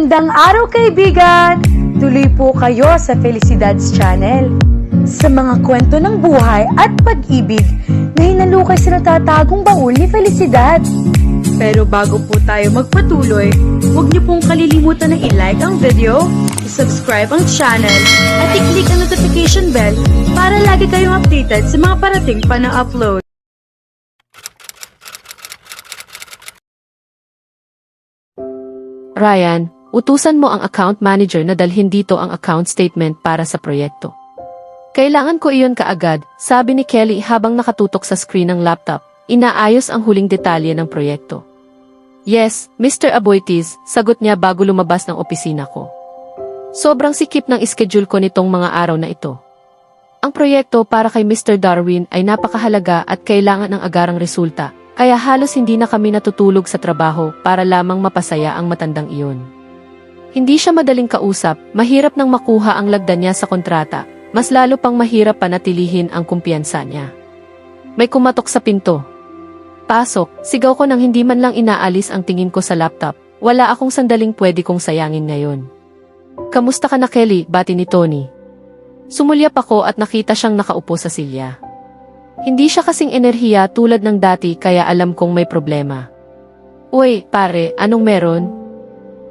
Magandang araw kaibigan! Tuloy po kayo sa Felicidad's Channel. Sa mga kwento ng buhay at pag-ibig na hinalukay sa natatagong baul ni Felicidad. Pero bago po tayo magpatuloy, huwag niyo pong kalilimutan na i-like ang video, i-subscribe ang channel, at i-click ang notification bell para lagi kayong updated sa mga parating pa na upload. Ryan, utusan mo ang account manager na dalhin dito ang account statement para sa proyekto. Kailangan ko iyon kaagad, sabi ni Kelly habang nakatutok sa screen ng laptop, inaayos ang huling detalye ng proyekto. Yes, Mr. Aboitiz, sagot niya bago lumabas ng opisina ko. Sobrang sikip ng schedule ko nitong mga araw na ito. Ang proyekto para kay Mr. Darwin ay napakahalaga at kailangan ng agarang resulta. Kaya halos hindi na kami natutulog sa trabaho para lamang mapasaya ang matandang iyon. Hindi siya madaling kausap, mahirap nang makuha ang lagda niya sa kontrata, mas lalo pang mahirap panatilihin ang kumpiyansa niya. May kumatok sa pinto. Pasok, sigaw ko nang hindi man lang inaalis ang tingin ko sa laptop, wala akong sandaling pwede kong sayangin ngayon. Kamusta ka na Kelly, bati ni Tony. Sumulyap ako at nakita siyang nakaupo sa silya. Hindi siya kasing enerhiya tulad ng dati kaya alam kong may problema. Uy, pare, anong meron?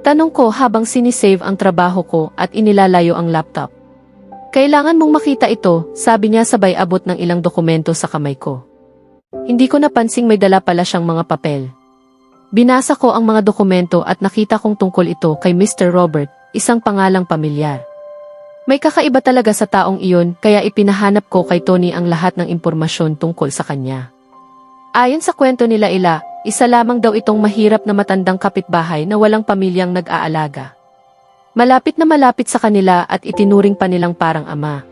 Tanong ko habang sinisave ang trabaho ko at inilalayo ang laptop. Kailangan mong makita ito, sabi niya sabay abot ng ilang dokumento sa kamay ko. Hindi ko napansing may dala pala siyang mga papel. Binasa ko ang mga dokumento at nakita kong tungkol ito kay Mr. Robert, isang pangalang pamilyar. May kakaiba talaga sa taong iyon kaya ipinahanap ko kay Tony ang lahat ng impormasyon tungkol sa kanya. Ayon sa kwento nila isa lamang daw itong mahirap na matandang kapitbahay na walang pamilyang nag-aalaga. Malapit na malapit sa kanila at itinuring pa nilang parang ama.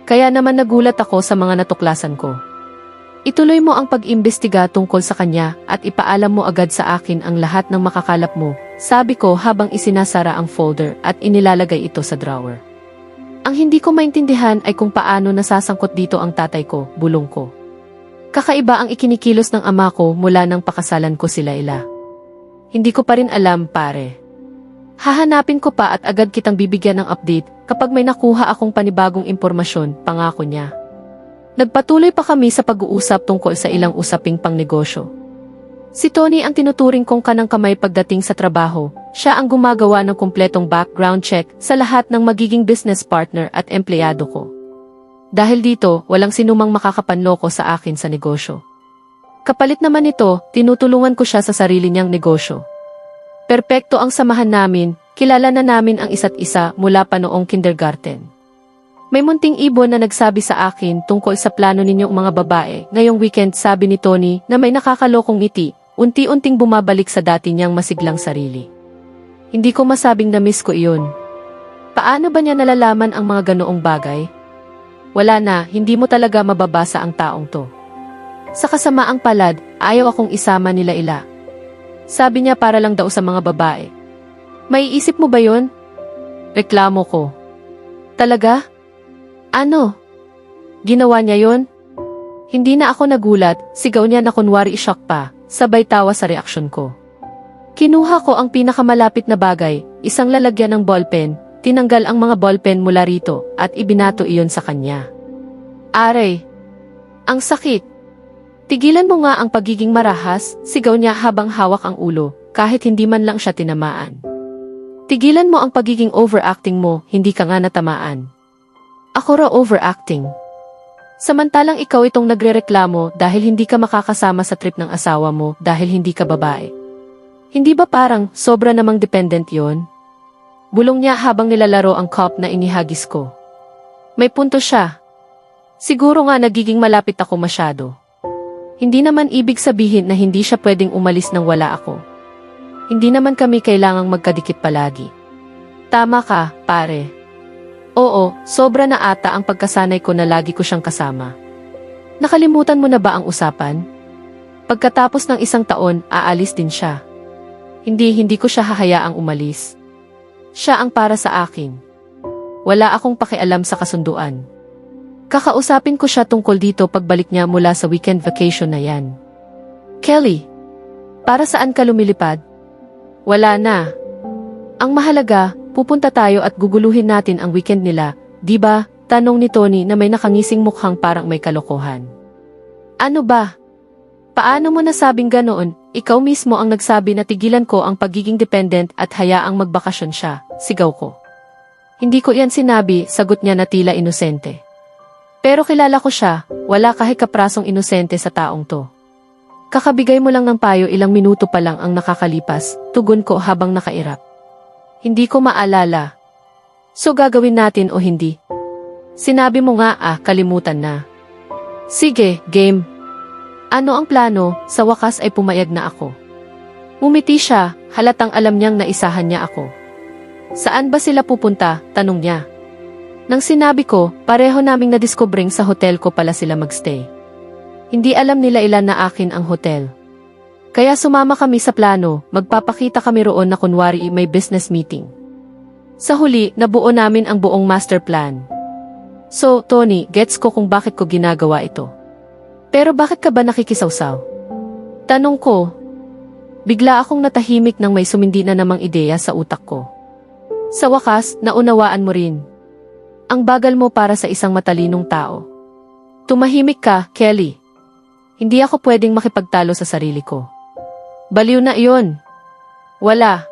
Kaya naman nagulat ako sa mga natuklasan ko. Ituloy mo ang pag-imbestiga tungkol sa kanya at ipaalam mo agad sa akin ang lahat ng makakalap mo, sabi ko habang isinasara ang folder at inilalagay ito sa drawer. Ang hindi ko maintindihan ay kung paano nasasangkot dito ang tatay ko, bulong ko. Kakaiba ang ikinikilos ng ama ko mula nang pakasalan ko sila. Hindi ko pa rin alam, pare. Hahanapin ko pa at agad kitang bibigyan ng update kapag may nakuha akong panibagong impormasyon, pangako niya. Nagpatuloy pa kami sa pag-uusap tungkol sa ilang usaping pangnegosyo. Si Tony ang tinuturing kong kanang kamay pagdating sa trabaho. Siya ang gumagawa ng kumpletong background check sa lahat ng magiging business partner at empleyado ko. Dahil dito, walang sinumang makakapanloko sa akin sa negosyo. Kapalit naman ito, tinutulungan ko siya sa sarili niyang negosyo. Perpekto ang samahan namin, kilala na namin ang isa't isa mula pa noong kindergarten. May munting ibon na nagsabi sa akin tungkol sa plano ninyong mga babae. Ngayong weekend sabi ni Tony na may nakakalokong ngiti, unti-unting bumabalik sa dati niyang masiglang sarili. Hindi ko masabing na-miss ko iyon. Paano ba niya nalalaman ang mga ganoong bagay? Wala na, hindi mo talaga mababasa ang taong to. Sa kasamaang palad, ayaw akong isama nila. Sabi niya para lang daw sa mga babae. May isip mo ba yon? Reklamo ko. Talaga? Ano? Ginawa niya yon? Hindi na ako nagulat, sigaw niya na kunwari shock pa, sabay tawa sa reaksyon ko. Kinuha ko ang pinakamalapit na bagay, isang lalagyan ng ballpen, tinanggal ang mga ballpen mula rito, at ibinato iyon sa kanya. Aray! Ang sakit! Tigilan mo nga ang pagiging marahas, sigaw niya habang hawak ang ulo, kahit hindi man lang siya tinamaan. Tigilan mo ang pagiging overacting mo, hindi ka nga natamaan. Ako raw overacting. Samantalang ikaw itong nagrereklamo dahil hindi ka makakasama sa trip ng asawa mo dahil hindi ka babae. Hindi ba parang sobra namang dependent yon? Bulong niya habang nilalaro ang cup na inihagis ko. May punto siya. Siguro nga nagiging malapit ako masyado. Hindi naman ibig sabihin na hindi siya pwedeng umalis nang wala ako. Hindi naman kami kailangang magkadikit palagi. Tama ka, pare. Oo, sobra na ata ang pagkasanay ko na lagi ko siyang kasama. Nakalimutan mo na ba ang usapan? Pagkatapos ng 1 taon, aalis din siya. Hindi ko siya hahayaang umalis. Siya ang para sa akin. Wala akong pakialam sa kasunduan. Kakausapin ko siya tungkol dito pagbalik niya mula sa weekend vacation na yan. Kelly, para saan ka lumilipad? Wala na. Ang mahalaga, pupunta tayo at guguluhin natin ang weekend nila, di ba? Tanong ni Tony na may nakangising mukhang parang may kalokohan. Ano ba? Paano mo nasabing ganoon? Ikaw mismo ang nagsabi na tigilan ko ang pagiging dependent at hayaang magbakasyon siya, sigaw ko. Hindi ko yan sinabi, sagot niya na tila inosente. Pero kilala ko siya, wala kahit kaprasong inosente sa taong to. Kakabigay mo lang ng payo, ilang minuto pa lang ang nakakalipas, tugon ko habang nakairap. Hindi ko maalala. So gagawin natin o hindi? Sinabi mo nga kalimutan na. Sige, game. Ano ang plano? Sa wakas ay pumayag na ako. Umiti siya, halatang alam niyang naisahan niya ako. Saan ba sila pupunta? Tanong niya. Nang sinabi ko, pareho naming nadiskobring sa hotel ko pala sila magstay. Hindi alam nila ilan na akin ang hotel. Kaya sumama kami sa plano, magpapakita kami roon na kunwari may business meeting. Sa huli, nabuo namin ang buong master plan. So, Tony, gets ko kung bakit ko ginagawa ito. Pero bakit ka ba nakikisawsaw? Tanong ko. Bigla akong natahimik nang may sumindi na namang ideya sa utak ko. Sa wakas, naunawaan mo rin. Ang bagal mo para sa isang matalinong tao. Tumahimik ka, Kelly. Hindi ako pwedeng makipagtalo sa sarili ko. Baliw na iyon. Wala.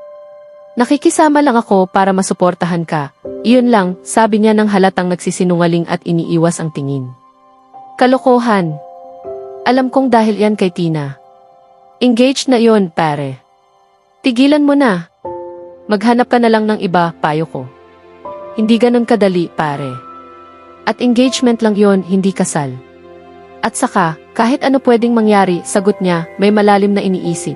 Nakikisama lang ako para masuportahan ka. Iyon lang, sabi niya nang halatang nagsisinungaling at iniiwas ang tingin. Kalokohan. Alam kong dahil yan kay Tina. Engaged na iyon, pare. Tigilan mo na. Maghanap ka na lang ng iba, payo ko. Hindi ganun kadali, pare. At engagement lang yon, hindi kasal. At saka, kahit ano pwedeng mangyari, sagot niya, may malalim na iniisip.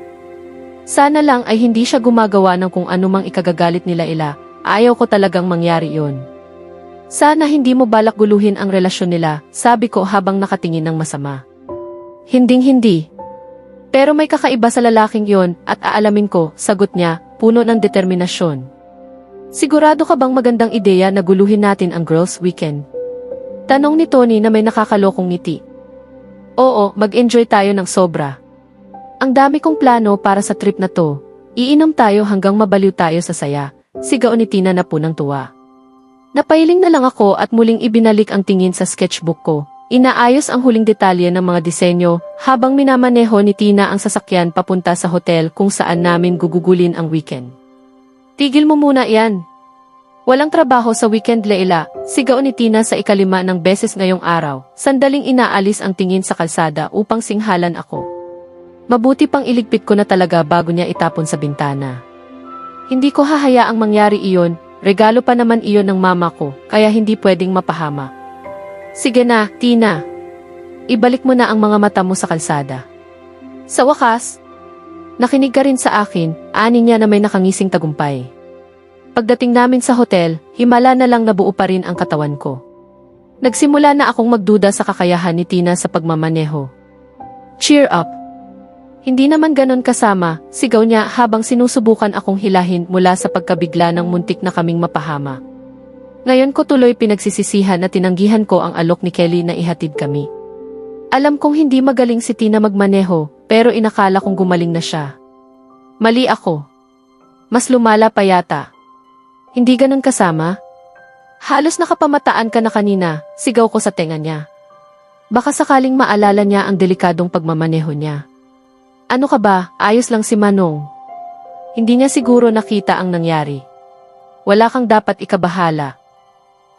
Sana lang ay hindi siya gumagawa ng kung anumang ikagagalit nila. Ayaw ko talagang mangyari yon. Sana hindi mo balak guluhin ang relasyon nila, sabi ko habang nakatingin ng masama. Hinding-hindi. Pero may kakaiba sa lalaking yon at aalamin ko, sagot niya, puno ng determinasyon. Sigurado ka bang magandang ideya na guluhin natin ang girls' weekend? Tanong ni Tony na may nakakalokong ngiti. Oo, mag-enjoy tayo ng sobra. Ang dami kong plano para sa trip na to. Iinom tayo hanggang mabaliw tayo sa saya, sigaw ni Tina na punang tuwa. Napailing na lang ako at muling ibinalik ang tingin sa sketchbook ko. Inaayos ang huling detalye ng mga disenyo habang minamaneho ni Tina ang sasakyan papunta sa hotel kung saan namin gugugulin ang weekend. Tigil mo muna yan. Walang trabaho sa weekend, Leila, sigaw ni Tina sa ikalima ng beses ngayong araw, sandaling inaalis ang tingin sa kalsada upang singhalan ako. Mabuti pang iligpit ko na talaga bago niya itapon sa bintana. Hindi ko hahayaang mangyari iyon, regalo pa naman iyon ng mama ko, kaya hindi pwedeng mapahama. Sige na, Tina. Ibalik mo na ang mga mata mo sa kalsada. Sa wakas, nakinig ka rin sa akin, ani niya na may nakangising tagumpay. Pagdating namin sa hotel, himala na lang nabuo pa rin ang katawan ko. Nagsimula na akong magduda sa kakayahan ni Tina sa pagmamaneho. Cheer up! Hindi naman ganon kasama, sigaw niya habang sinusubukan akong hilahin mula sa pagkabigla ng muntik na kaming mapahama. Ngayon ko tuloy pinagsisisihan na tinanggihan ko ang alok ni Kelly na ihatid kami. Alam kong hindi magaling si Tina magmaneho, pero inakala kong gumaling na siya. Mali ako. Mas lumala pa yata. Hindi ganon kasama? Halos nakapamataan ka na kanina, sigaw ko sa tenga niya. Baka sakaling maalala niya ang delikadong pagmamaneho niya. Ano ka ba, ayos lang si Manong. Hindi niya siguro nakita ang nangyari. Wala kang dapat ikabahala.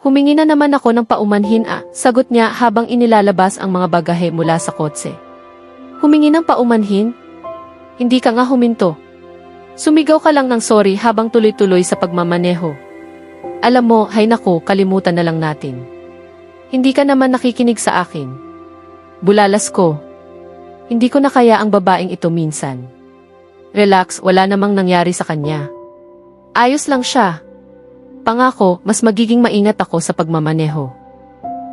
Humingi na naman ako ng paumanhin sagot niya habang inilalabas ang mga bagahe mula sa kotse. Humingi ng paumanhin? Hindi ka nga huminto. Sumigaw ka lang ng sorry habang tuloy-tuloy sa pagmamaneho. Alam mo, hay nako, kalimutan na lang natin. Hindi ka naman nakikinig sa akin. Bulalas ko. Hindi ko na kaya ang babaeng ito minsan. Relax, wala namang nangyari sa kanya. Ayos lang siya. Pangako, mas magiging maingat ako sa pagmamaneho.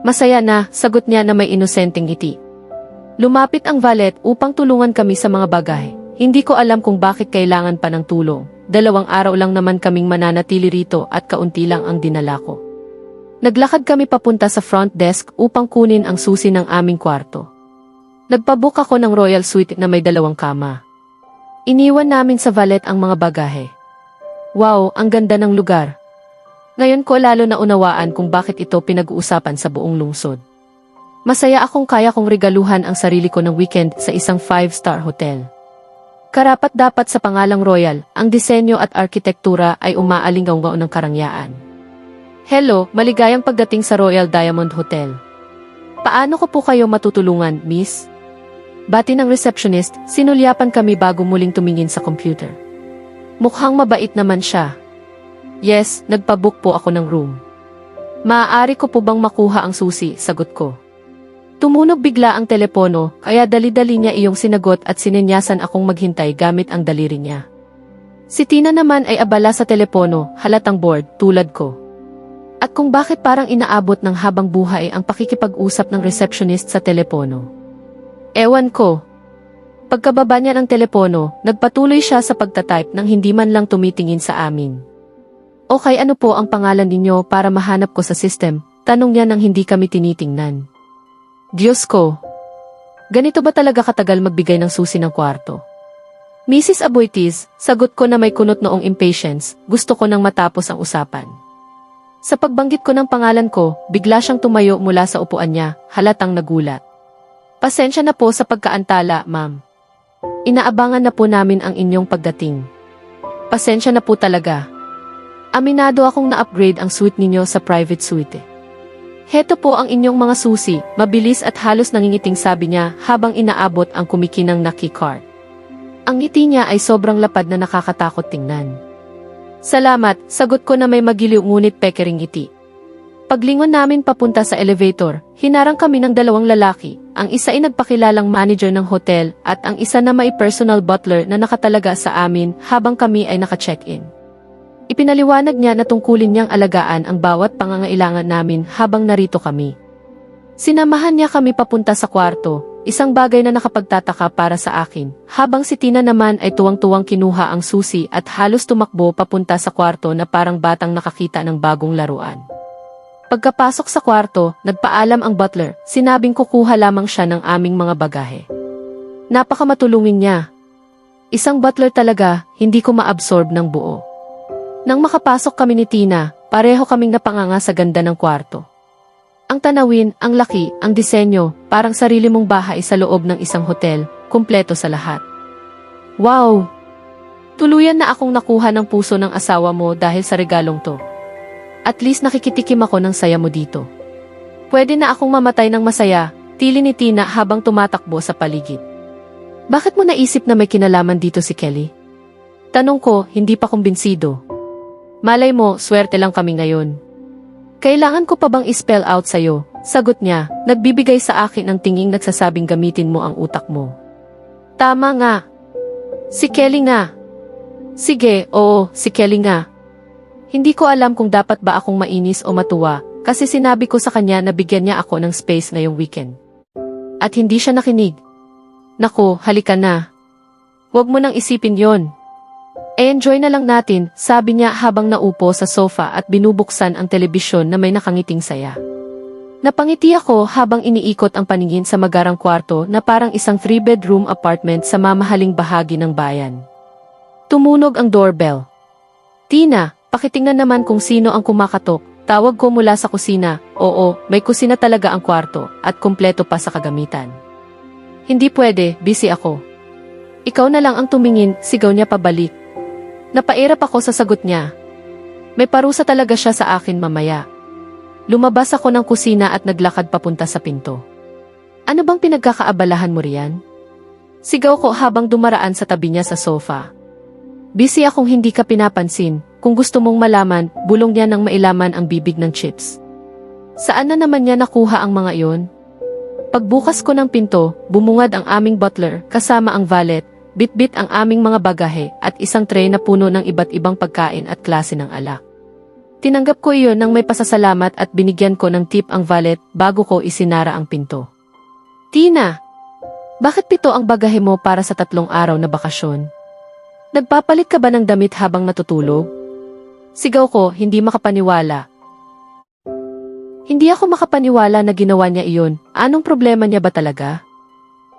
Masaya na, sagot niya na may inosenteng ngiti. Lumapit ang valet upang tulungan kami sa mga bagay. Hindi ko alam kung bakit kailangan pa ng tulong. 2 araw lang naman kaming mananatili rito at kaunti lang ang dinala ko. Naglakad kami papunta sa front desk upang kunin ang susi ng aming kwarto. Nagpabook ako ng royal suite na may 2 kama. Iniwan namin sa valet ang mga bagahe. Wow, ang ganda ng lugar. Ngayon ko lalo na unawaan kung bakit ito pinag-uusapan sa buong lungsod. Masaya akong kaya kong regaluhan ang sarili ko ng weekend sa isang 5-star hotel. Karapat-dapat sa pangalang Royal, ang disenyo at arkitektura ay umaalingaw ng karangyaan. Hello, maligayang pagdating sa Royal Diamond Hotel. Paano ko po kayo matutulungan, miss? Bati ng receptionist, sinulyapan kami bago muling tumingin sa computer. Mukhang mabait naman siya. Yes, nagpabook po ako ng room. Maaari ko po bang makuha ang susi, sagot ko. Tumunog bigla ang telepono, kaya dali-dali niya iyong sinagot at sinenyasan akong maghintay gamit ang daliri niya. Si Tina naman ay abala sa telepono, halatang bored, tulad ko. At kung bakit parang inaabot ng habang buhay ang pakikipag-usap ng receptionist sa telepono. Ewan ko. Pagkababa niya ng telepono, nagpatuloy siya sa pagtatype nang hindi man lang tumitingin sa amin. Okay, ano po ang pangalan ninyo para mahanap ko sa system? Tanong niya nang hindi kami tinitingnan. Diyos ko. Ganito ba talaga katagal magbigay ng susi ng kwarto? Mrs. Aboitiz, sagot ko na may kunot noong impatience, gusto ko nang matapos ang usapan. Sa pagbanggit ko ng pangalan ko, bigla siyang tumayo mula sa upuan niya, halatang nagulat. Pasensya na po sa pagkaantala, ma'am. Inaabangan na po namin ang inyong pagdating. Pasensya na po talaga. Aminado akong na-upgrade ang suite ninyo sa private suite. Heto po ang inyong mga susi, mabilis at halos nangingiting sabi niya habang inaabot ang kumikinang na keycard. Ang ngiti niya ay sobrang lapad na nakakatakot tingnan. Salamat, sagot ko na may magiliw ngunit pekering ngiti. Paglingon namin papunta sa elevator, hinarang kami ng dalawang lalaki, ang isa ay nagpakilalang manager ng hotel at ang isa na may personal butler na nakatalaga sa amin habang kami ay naka-check-in. Ipinaliwanag niya na tungkulin niyang alagaan ang bawat pangangailangan namin habang narito kami. Sinamahan niya kami papunta sa kwarto, isang bagay na nakapagtataka para sa akin, habang si Tina naman ay tuwang-tuwang kinuha ang susi at halos tumakbo papunta sa kwarto na parang batang nakakita ng bagong laruan. Pagkapasok sa kwarto, nagpaalam ang butler, sinabing kukuha lamang siya ng aming mga bagahe. Napakamatulungin niya. Isang butler talaga, hindi ko ma-absorb ng buo. Nang makapasok kami ni Tina, pareho kaming napanganga sa ganda ng kwarto. Ang tanawin, ang laki, ang disenyo, parang sarili mong bahay sa loob ng isang hotel, kumpleto sa lahat. Wow! Tuluyan na akong nakuha ng puso ng asawa mo dahil sa regalong to. At least nakikitikim ako ng saya mo dito. Pwede na akong mamatay ng masaya, tili ni Tina habang tumatakbo sa paligid. Bakit mo naisip na may kinalaman dito si Kelly? Tanong ko, hindi pa kumbinsido. Malay mo, swerte lang kami ngayon. Kailangan ko pa bang i-spell out sa'yo? Sagot niya, nagbibigay sa akin ng tinging nagsasabing gamitin mo ang utak mo. Tama nga. Si Kelly nga. Sige, oo, si Kelly nga. Hindi ko alam kung dapat ba akong mainis o matuwa, kasi sinabi ko sa kanya na bigyan niya ako ng space ngayong weekend. At hindi siya nakinig. Naku, halika na. Huwag mo nang isipin yon. Enjoy na lang natin, sabi niya habang naupo sa sofa at binubuksan ang telebisyon na may nakangiting saya. Napangiti ako habang iniikot ang paningin sa magarang kwarto na parang isang 3-bedroom apartment sa mamahaling bahagi ng bayan. Tumunog ang doorbell. Tina, pakitingnan naman kung sino ang kumakatok, tawag ko mula sa kusina. Oo, may kusina talaga ang kwarto at kumpleto pa sa kagamitan. Hindi pwede, busy ako. Ikaw na lang ang tumingin, sigaw niya pabalik. Napairap ako sa sagot niya. May parusa talaga siya sa akin mamaya. Lumabas ako ng kusina at naglakad papunta sa pinto. Ano bang pinagkakaabalahan mo riyan? Sigaw ko habang dumaraan sa tabi niya sa sofa. Busy akong hindi ka pinapansin. Kung gusto mong malaman, bulong niya nang mailaman ang bibig ng chips. Saan na naman niya nakuha ang mga iyon? Pagbukas ko ng pinto, bumungad ang aming butler kasama ang valet, bitbit ang aming mga bagahe at isang tray na puno ng iba't ibang pagkain at klase ng alak. Tinanggap ko iyon nang may pasasalamat at binigyan ko ng tip ang valet bago ko isinara ang pinto. Tina, bakit 7 ang bagahe mo para sa 3 araw na bakasyon? Nagpapalit ka ba ng damit habang natutulog? Sigaw ko, hindi makapaniwala. Hindi ako makapaniwala na ginawa niya iyon. Anong problema niya ba talaga?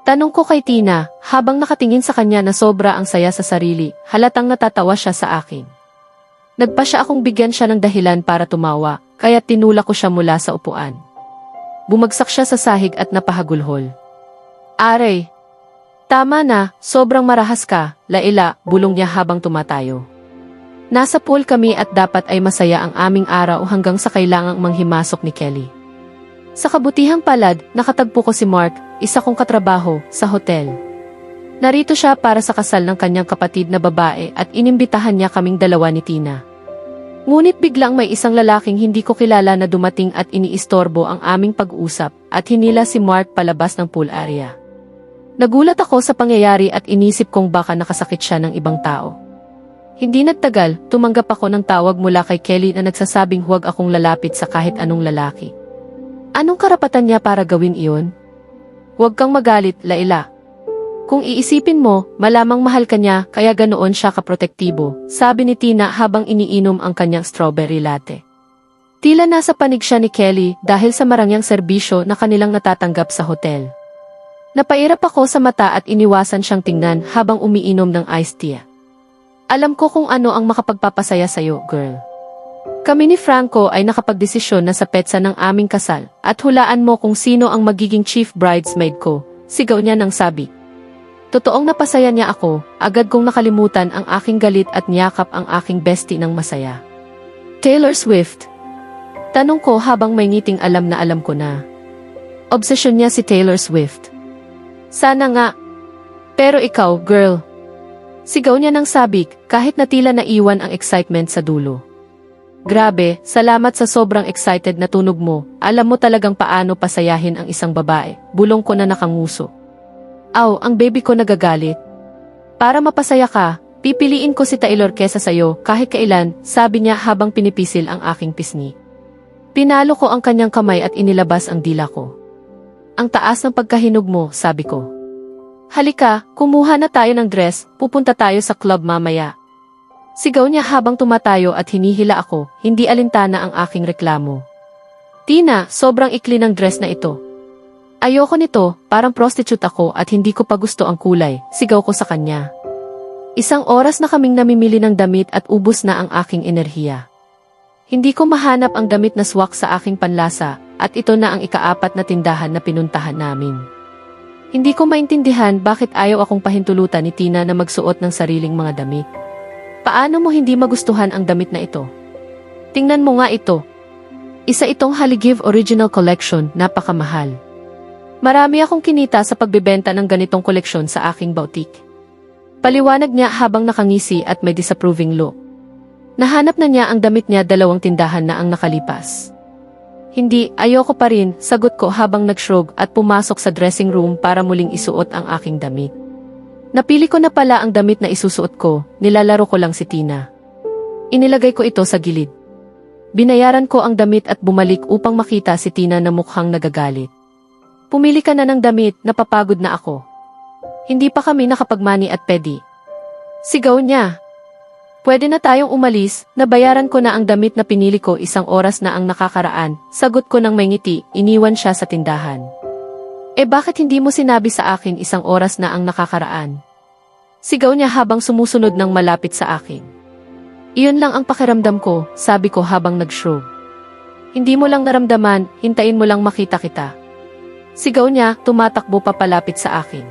Tanong ko kay Tina, habang nakatingin sa kanya na sobra ang saya sa sarili, halatang natatawa siya sa akin. Nagpa siya akong bigyan siya ng dahilan para tumawa, kaya tinulak ko siya mula sa upuan. Bumagsak siya sa sahig at napahagulhol. Aray! Tama na, sobrang marahas ka, Laila, bulong niya habang tumatayo. Nasa pool kami at dapat ay masaya ang aming araw hanggang sa kailangang manghimasok ni Kelly. Sa kabutihang palad, nakatagpo ko si Mark, isa kong katrabaho, sa hotel. Narito siya para sa kasal ng kanyang kapatid na babae at inimbitahan niya kaming dalawa ni Tina. Ngunit biglang may isang lalaking hindi ko kilala na dumating at iniistorbo ang aming pag-usap at hinila si Mark palabas ng pool area. Nagulat ako sa pangyayari at inisip kong baka nakasakit siya ng ibang tao. Hindi nagtagal, tumanggap ako ng tawag mula kay Kelly na nagsasabing huwag akong lalapit sa kahit anong lalaki. Anong karapatan niya para gawin iyon? Huwag kang magalit, Laila. Kung iisipin mo, malamang mahal ka niya kaya ganoon siya kaprotektibo, sabi ni Tina habang iniinom ang kanyang strawberry latte. Tila nasa panig siya ni Kelly dahil sa marangyang serbisyo na kanilang natatanggap sa hotel. Napairap ako sa mata at iniwasan siyang tingnan habang umiinom ng iced tea. Alam ko kung ano ang makapagpapasaya sa'yo, girl. Kami ni Franco ay nakapagdesisyon na sa petsa ng aming kasal at hulaan mo kung sino ang magiging chief bridesmaid ko, sigaw niya nang sabi. Totoong napasaya niya ako, agad kong nakalimutan ang aking galit at niyakap ang aking bestie ng masaya. Taylor Swift. Tanong ko habang may ngiting alam na alam ko na. Obsesyon niya si Taylor Swift. Sana nga. Pero ikaw, girl. Sigaw niya ng sabik kahit na tila naiwan ang excitement sa dulo. Grabe, salamat sa sobrang excited na tunog mo. Alam mo talagang paano pasayahin ang isang babae. Bulong ko na nakanguso. Aw, ang baby ko nagagalit. Para mapasaya ka, pipiliin ko si Taylor kesa sayo kahit kailan, sabi niya habang pinipisil ang aking pisngi. Pinalo ko ang kanyang kamay at inilabas ang dila ko. Ang taas ng pagkahinog mo, sabi ko. Halika, kumuha na tayo ng dress, pupunta tayo sa club mamaya. Sigaw niya habang tumatayo at hinihila ako, hindi alintana ang aking reklamo. Tina, sobrang ikli ng dress na ito. Ayoko nito, parang prostitute ako at hindi ko pa gusto ang kulay, sigaw ko sa kanya. Isang oras na kaming namimili ng damit at ubos na ang aking enerhiya. Hindi ko mahanap ang damit na swak sa aking panlasa at ito na ang ikaapat na tindahan na pinuntahan namin. Hindi ko maintindihan bakit ayaw akong pahintulutan ni Tina na magsuot ng sariling mga damit. Paano mo hindi magustuhan ang damit na ito? Tingnan mo nga ito. Isa itong Haligive Original Collection, napakamahal. Marami akong kinita sa pagbebenta ng ganitong koleksyon sa aking boutique. Paliwanag niya habang nakangisi at may disapproving look. Nahanap na niya ang damit niya 2 tindahan na ang nakalipas. Hindi, ayoko pa rin, sagot ko habang nag-shrug at pumasok sa dressing room para muling isuot ang aking damit. Napili ko na pala ang damit na isusuot ko, nilalaro ko lang si Tina. Inilagay ko ito sa gilid. Binayaran ko ang damit at bumalik upang makita si Tina na mukhang nagagalit. Pumili ka na ng damit, napapagod na ako. Hindi pa kami nakapagmani at pedi. Sigaw niya. Pwede na tayong umalis, nabayaran ko na ang damit na pinili ko 1 oras na ang nakakaraan, sagot ko ng may ngiti, iniwan siya sa tindahan. Bakit hindi mo sinabi sa akin 1 oras na ang nakakaraan? Sigaw niya habang sumusunod ng malapit sa akin. Iyon lang ang pakiramdam ko, sabi ko habang nag-shrug. Hindi mo lang naramdaman, hintayin mo lang makita kita. Sigaw niya, tumatakbo papalapit sa akin.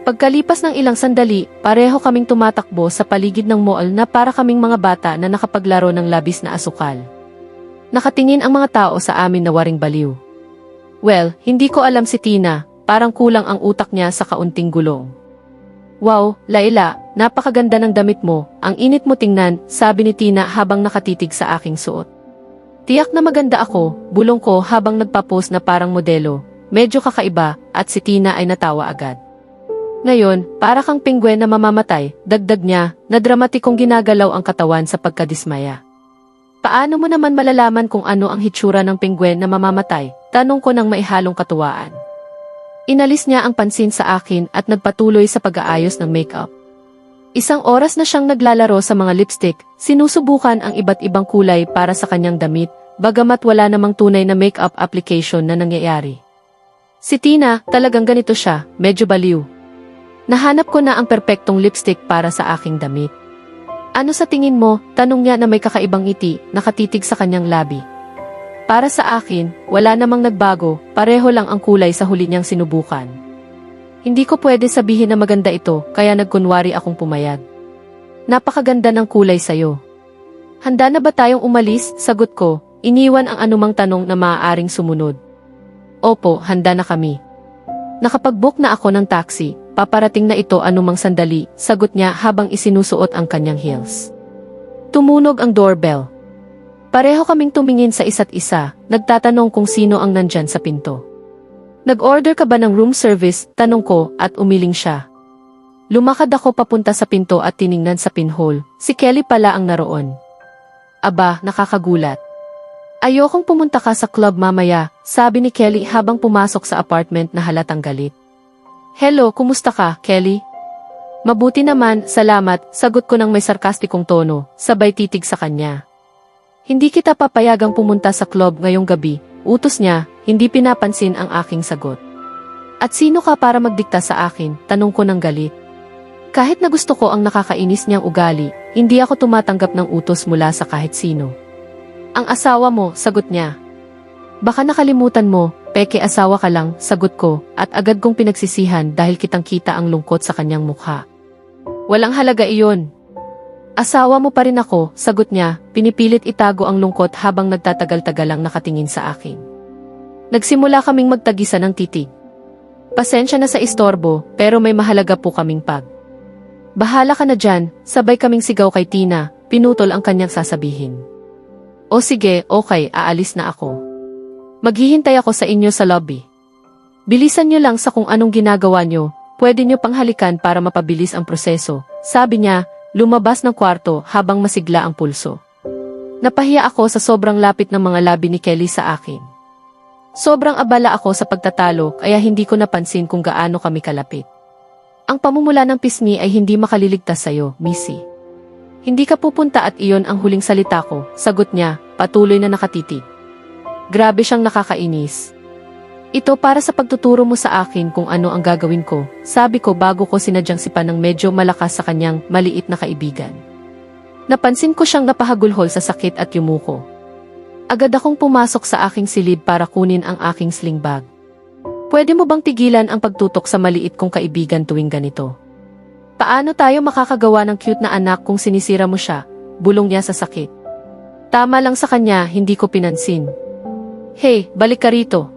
Pagkalipas ng ilang sandali, pareho kaming tumatakbo sa paligid ng mall na para kaming mga bata na nakapaglaro ng labis na asukal. Nakatingin ang mga tao sa amin na waring baliw. Well, hindi ko alam si Tina, parang kulang ang utak niya sa kaunting gulong. Wow, Laila, napakaganda ng damit mo, ang init mo tingnan, sabi ni Tina habang nakatitig sa aking suot. Tiyak na maganda ako, bulong ko habang nagpa-pose na parang modelo. Medyo kakaiba, at si Tina ay natawa agad. Ngayon, para kang pingwen na mamamatay, dagdag niya, na dramatikong ginagalaw ang katawan sa pagkadismaya. Paano mo naman malalaman kung ano ang hitsura ng pingwen na mamamatay? Tanong ko ng maihalong katuwaan. Inalis niya ang pansin sa akin at nagpatuloy sa pag-aayos ng makeup. 1 oras na siyang naglalaro sa mga lipstick, sinusubukan ang iba't ibang kulay para sa kanyang damit, bagamat wala namang tunay na makeup application na nangyayari. Si Tina, talagang ganito siya, medyo baliw. Nahanap ko na ang perpektong lipstick para sa aking damit. Ano sa tingin mo? Tanong niya na may kakaibang ngiti, nakatitig sa kanyang labi. Para sa akin, wala namang nagbago, pareho lang ang kulay sa huli niyang sinubukan. Hindi ko pwede sabihin na maganda ito, kaya nagkunwari akong pumayag. Napakaganda ng kulay sa'yo. Handa na ba tayong umalis? Sagot ko, iniwan ang anumang tanong na maaaring sumunod. Opo, handa na kami. Nakapag-book na ako ng taxi, paparating na ito anumang sandali, sagot niya habang isinusuot ang kanyang heels. Tumunog ang doorbell. Pareho kaming tumingin sa isa't isa, nagtatanong kung sino ang nandyan sa pinto. Nag-order ka ba ng room service? Tanong ko at umiling siya. Lumakad ako papunta sa pinto at tiningnan sa pinhole, si Kelly pala ang naroon. Aba, nakakagulat. Ayokong pumunta ka sa club mamaya, sabi ni Kelly habang pumasok sa apartment na halatang galit. Hello, kumusta ka, Kelly? Mabuti naman, salamat, sagot ko ng may sarkastikong tono, sabay titig sa kanya. Hindi kita papayagang pumunta sa club ngayong gabi, utos niya, hindi pinapansin ang aking sagot. At sino ka para magdikta sa akin, tanong ko ng galit. Kahit na gusto ko ang nakakainis niyang ugali, hindi ako tumatanggap ng utos mula sa kahit sino. Ang asawa mo, sagot niya. Baka nakalimutan mo, peke asawa ka lang, sagot ko, at agad kong pinagsisihan dahil kitang-kita ang lungkot sa kanyang mukha. Walang halaga iyon. Asawa mo pa rin ako, sagot niya, pinipilit itago ang lungkot habang nagtatagal-tagalang nakatingin sa akin. Nagsimula kaming magtagisan ng titig. Pasensya na sa istorbo, pero may mahalaga po kaming pag. Bahala ka na dyan, sabay kaming sigaw kay Tina, pinutol ang kanyang sasabihin. O sige, okay, aalis na ako. Maghihintay ako sa inyo sa lobby. Bilisan niyo lang sa kung anong ginagawa niyo, pwede niyo panghalikan para mapabilis ang proseso, sabi niya, lumabas ng kwarto habang masigla ang pulso. Napahiya ako sa sobrang lapit ng mga labi ni Kelly sa akin. Sobrang abala ako sa pagtatalo kaya hindi ko napansin kung gaano kami kalapit. Ang pamumula ng pisngi ay hindi makaliligtas sa'yo, Missy. Hindi ka pupunta at iyon ang huling salita ko, sagot niya, patuloy na nakatitig. Grabe siyang nakakainis. Ito para sa pagtuturo mo sa akin kung ano ang gagawin ko, sabi ko bago ko sinadyang sipan ng medyo malakas sa kanyang maliit na kaibigan. Napansin ko siyang napahagulhol sa sakit at yumuko. Agad akong pumasok sa aking silid para kunin ang aking sling bag. Pwede mo bang tigilan ang pagtutok sa maliit kong kaibigan tuwing ganito? Paano tayo makakagawa ng cute na anak kung sinisira mo siya? Bulong niya sa sakit. Tama lang sa kanya, hindi ko pinansin. Hey, balik ka rito.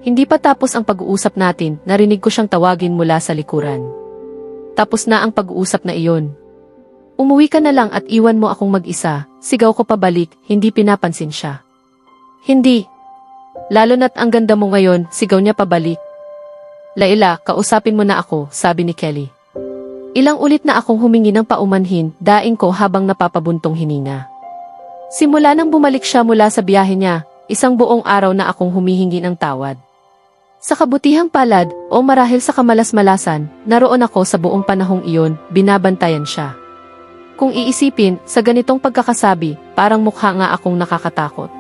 Hindi pa tapos ang pag-uusap natin, narinig ko siyang tawagin mula sa likuran. Tapos na ang pag-uusap na iyon. Umuwi ka na lang at iwan mo akong mag-isa, sigaw ko pabalik, hindi pinapansin siya. Hindi. Lalo na't ang ganda mo ngayon, sigaw niya pabalik. Laila, kausapin mo na ako, sabi ni Kelly. Ilang ulit na akong humingi ng paumanhin, daing ko habang napapabuntong hininga. Simula nang bumalik siya mula sa biyahe niya, isang buong araw na akong humihingi ng tawad. Sa kabutihang palad, o marahil sa kamalas-malasan, naroon ako sa buong panahong iyon, binabantayan siya. Kung iisipin, sa ganitong pagkakasabi, parang mukha nga akong nakakatakot.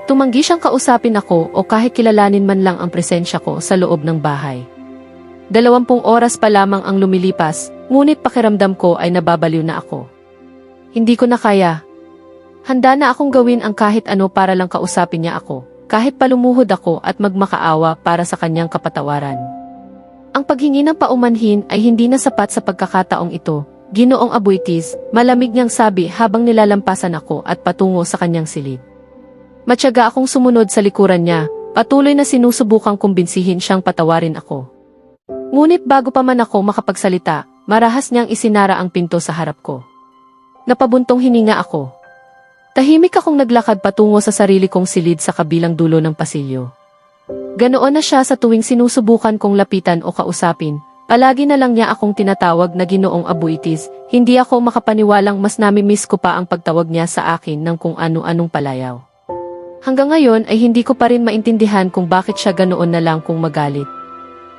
Tumanggi siyang kausapin ako o kahit kilalanin man lang ang presensya ko sa loob ng bahay. 20 oras pa lamang ang lumilipas, ngunit pakiramdam ko ay nababaliw na ako. Hindi ko na kaya. Handa na akong gawin ang kahit ano para lang kausapin niya ako, kahit palumuhod ako at magmakaawa para sa kanyang kapatawaran. Ang paghingi ng paumanhin ay hindi na sapat sa pagkakataong ito, Ginoong Abuitis, malamig niyang sabi habang nilalampasan ako at patungo sa kanyang silid. Matyaga akong sumunod sa likuran niya, patuloy na sinusubukang kumbinsihin siyang patawarin ako. Ngunit bago pa man ako makapagsalita, marahas niyang isinara ang pinto sa harap ko. Napabuntong hininga ako. Tahimik akong naglakad patungo sa sarili kong silid sa kabilang dulo ng pasilyo. Ganoon na siya sa tuwing sinusubukan kong lapitan o kausapin, palagi na lang niya akong tinatawag na Ginoong Abuitis, hindi ako makapaniwalang mas nami-miss ko pa ang pagtawag niya sa akin ng kung ano-anong palayaw. Hanggang ngayon ay hindi ko pa rin maintindihan kung bakit siya ganoon na lang kung magalit.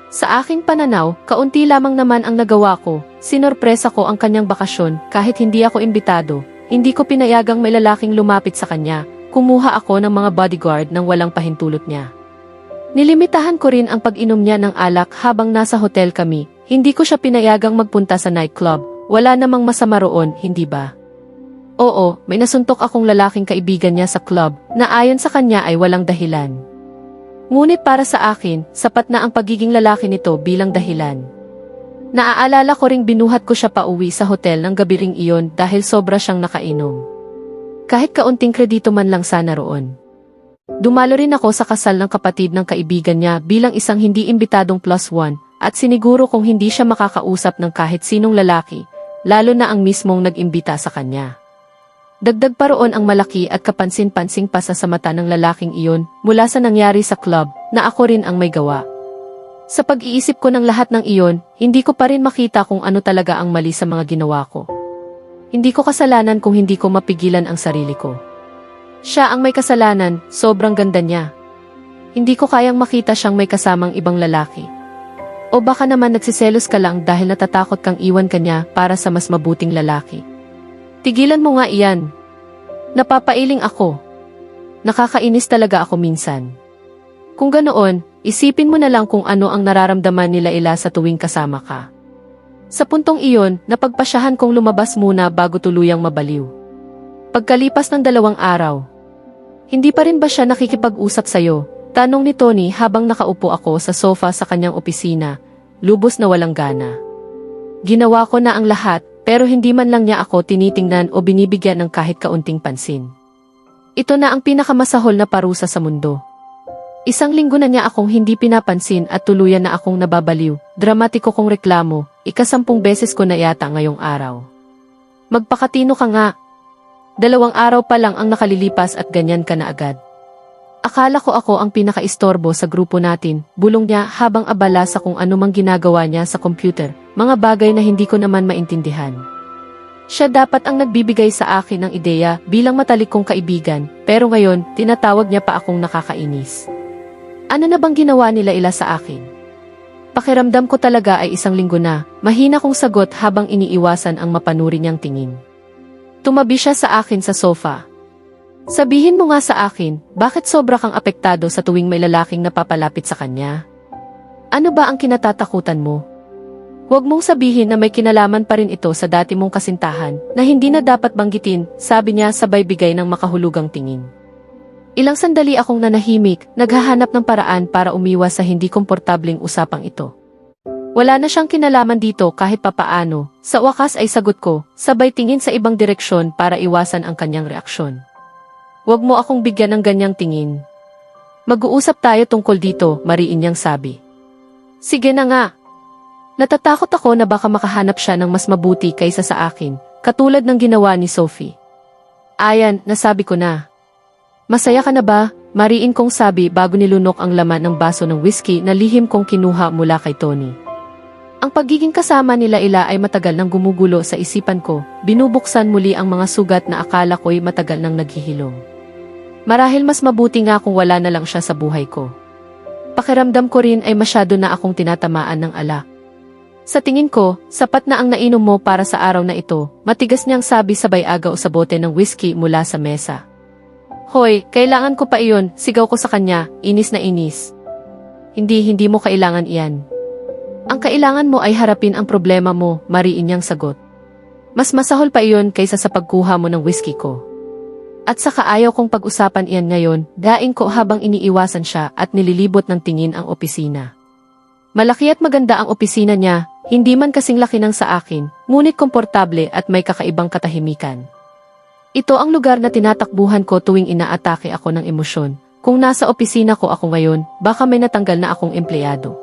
Sa aking pananaw, kaunti lamang naman ang nagawa ko, sinorpresa ko ang kanyang bakasyon kahit hindi ako imbitado, hindi ko pinayagang may lalaking lumapit sa kanya, kumuha ako ng mga bodyguard nang walang pahintulot niya. Nilimitahan ko rin ang pag-inom niya ng alak habang nasa hotel kami, hindi ko siya pinayagang magpunta sa nightclub, Wala namang masama roon, hindi ba? Oo, may nasuntok akong lalaking kaibigan niya sa club na ayon sa kanya ay walang dahilan. Ngunit para sa akin, sapat na ang pagiging lalaki nito bilang dahilan. Naaalala ko ring binuhat ko siya pauwi sa hotel ng gabi ring iyon dahil sobra siyang nakainom. Kahit kaunting kredito man lang sana roon. Dumalo rin ako sa kasal ng kapatid ng kaibigan niya bilang isang hindi imbitadong +1 at siniguro kung hindi siya makakausap ng kahit sinong lalaki, lalo na ang mismong nag-imbita sa kanya. Dagdag pa roon ang malaki at kapansin-pansing pasa sa mata ng lalaking iyon mula sa nangyari sa club na ako rin ang may gawa. Sa pag-iisip ko ng lahat ng iyon, hindi ko pa rin makita kung ano talaga ang mali sa mga ginawa ko. Hindi ko kasalanan kung hindi ko mapigilan ang sarili ko. Siya ang may kasalanan, sobrang ganda niya. Hindi ko kayang makita siyang may kasamang ibang lalaki. O baka naman nagsiselos ka lang dahil natatakot kang iwan kanya para sa mas mabuting lalaki. Tigilan mo nga iyan. Napapailing ako. Nakakainis talaga ako minsan. Kung ganoon, isipin mo na lang kung ano ang nararamdaman nila sa tuwing kasama ka. Sa puntong iyon, napagpasyahan kong lumabas muna bago tuluyang mabaliw. Pagkalipas ng 2 araw, hindi pa rin ba siya nakikipag-usap sa'yo? Tanong ni Tony habang nakaupo ako sa sofa sa kanyang opisina, lubos na walang gana. Ginawa ko na ang lahat, pero hindi man lang niya ako tinitingnan o binibigyan ng kahit kaunting pansin. Ito na ang pinakamasahol na parusa sa mundo. 1 linggo na niya akong hindi pinapansin at tuluyan na akong nababaliw, dramatiko kong reklamo, 10 beses ko na yata ngayong araw. Magpakatino ka nga. 2 araw pa lang ang nakalilipas at ganyan ka na agad. Akala ko ako ang pinakaistorbo sa grupo natin, bulong niya habang abala sa kung anumang ginagawa niya sa computer, mga bagay na hindi ko naman maintindihan. Siya dapat ang nagbibigay sa akin ng ideya bilang matalik kong kaibigan, pero ngayon, tinatawag niya pa akong nakakainis. Ano na bang ginawa nila sa akin? Pakiramdam ko talaga ay 1 linggo na, mahina kong sagot habang iniiwasan ang mapanuri niyang tingin. Tumabi siya sa akin sa sofa. Sabihin mo nga sa akin, bakit sobra kang apektado sa tuwing may lalaking napapalapit sa kanya? Ano ba ang kinatatakutan mo? Huwag mong sabihin na may kinalaman pa rin ito sa dati mong kasintahan na hindi na dapat banggitin, sabi niya sabay bigay ng makahulugang tingin. Ilang sandali akong nanahimik, naghahanap ng paraan para umiwas sa hindi komportabling usapang ito. Wala na siyang kinalaman dito kahit papaano, sa wakas ay sagot ko, sabay tingin sa ibang direksyon para iwasan ang kanyang reaksyon. Huwag mo akong bigyan ng ganyang tingin. Mag-uusap tayo tungkol dito, mariin niyang sabi. Sige na nga. Natatakot ako na baka makahanap siya ng mas mabuti kaysa sa akin, katulad ng ginawa ni Sophie. Ayan, nasabi ko na. Masaya ka na ba? Mariin kong sabi bago nilunok ang laman ng baso ng whiskey na lihim kong kinuha mula kay Tony. Ang pagiging kasama nila ay matagal nang gumugulo sa isipan ko, binubuksan muli ang mga sugat na akala ko'y matagal nang naghihilom. Marahil mas mabuti nga kung wala na lang siya sa buhay ko. Pakiramdam ko rin ay masyado na akong tinatamaan ng alak. Sa tingin ko, sapat na ang nainom mo para sa araw na ito, matigas niyang sabi sabay agaw sa bote ng whiskey mula sa mesa. Hoy, kailangan ko pa iyon, sigaw ko sa kanya, inis na inis. Hindi mo kailangan iyan. Ang kailangan mo ay harapin ang problema mo, mariin niyang sagot. Mas masahol pa iyon kaysa sa pagkuha mo ng whiskey ko. At saka ayaw kong pag-usapan iyan ngayon, daing ko habang iniiwasan siya at nililibot ng tingin ang opisina. Malaki at maganda ang opisina niya, hindi man kasing laki ng sa akin, ngunit komportable at may kakaibang katahimikan. Ito ang lugar na tinatakbuhan ko tuwing inaatake ako ng emosyon. Kung nasa opisina ko ako ngayon, baka may natanggal na akong empleyado.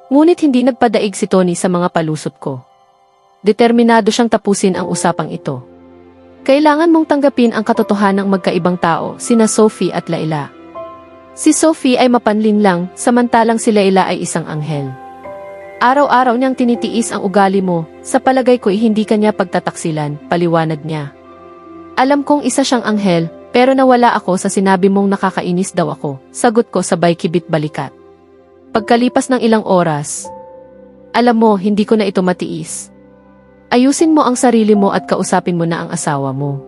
Ngunit hindi nagpadaig si Tony sa mga palusot ko. Determinado siyang tapusin ang usapang ito. Kailangan mong tanggapin ang katotohanang magkaibang tao, sina Sophie at Laila. Si Sophie ay mapanlin lang, samantalang si Laila ay isang anghel. Araw-araw niyang tinitiis ang ugali mo, sa palagay ko'y hindi kanya pagtataksilan, paliwanag niya. Alam kong isa siyang anghel, pero nawala ako sa sinabi mong nakakainis daw ako, sagot ko sabay kibit balikat. Pagkalipas ng ilang oras, alam mo, hindi ko na ito matiis. Ayusin mo ang sarili mo at kausapin mo na ang asawa mo.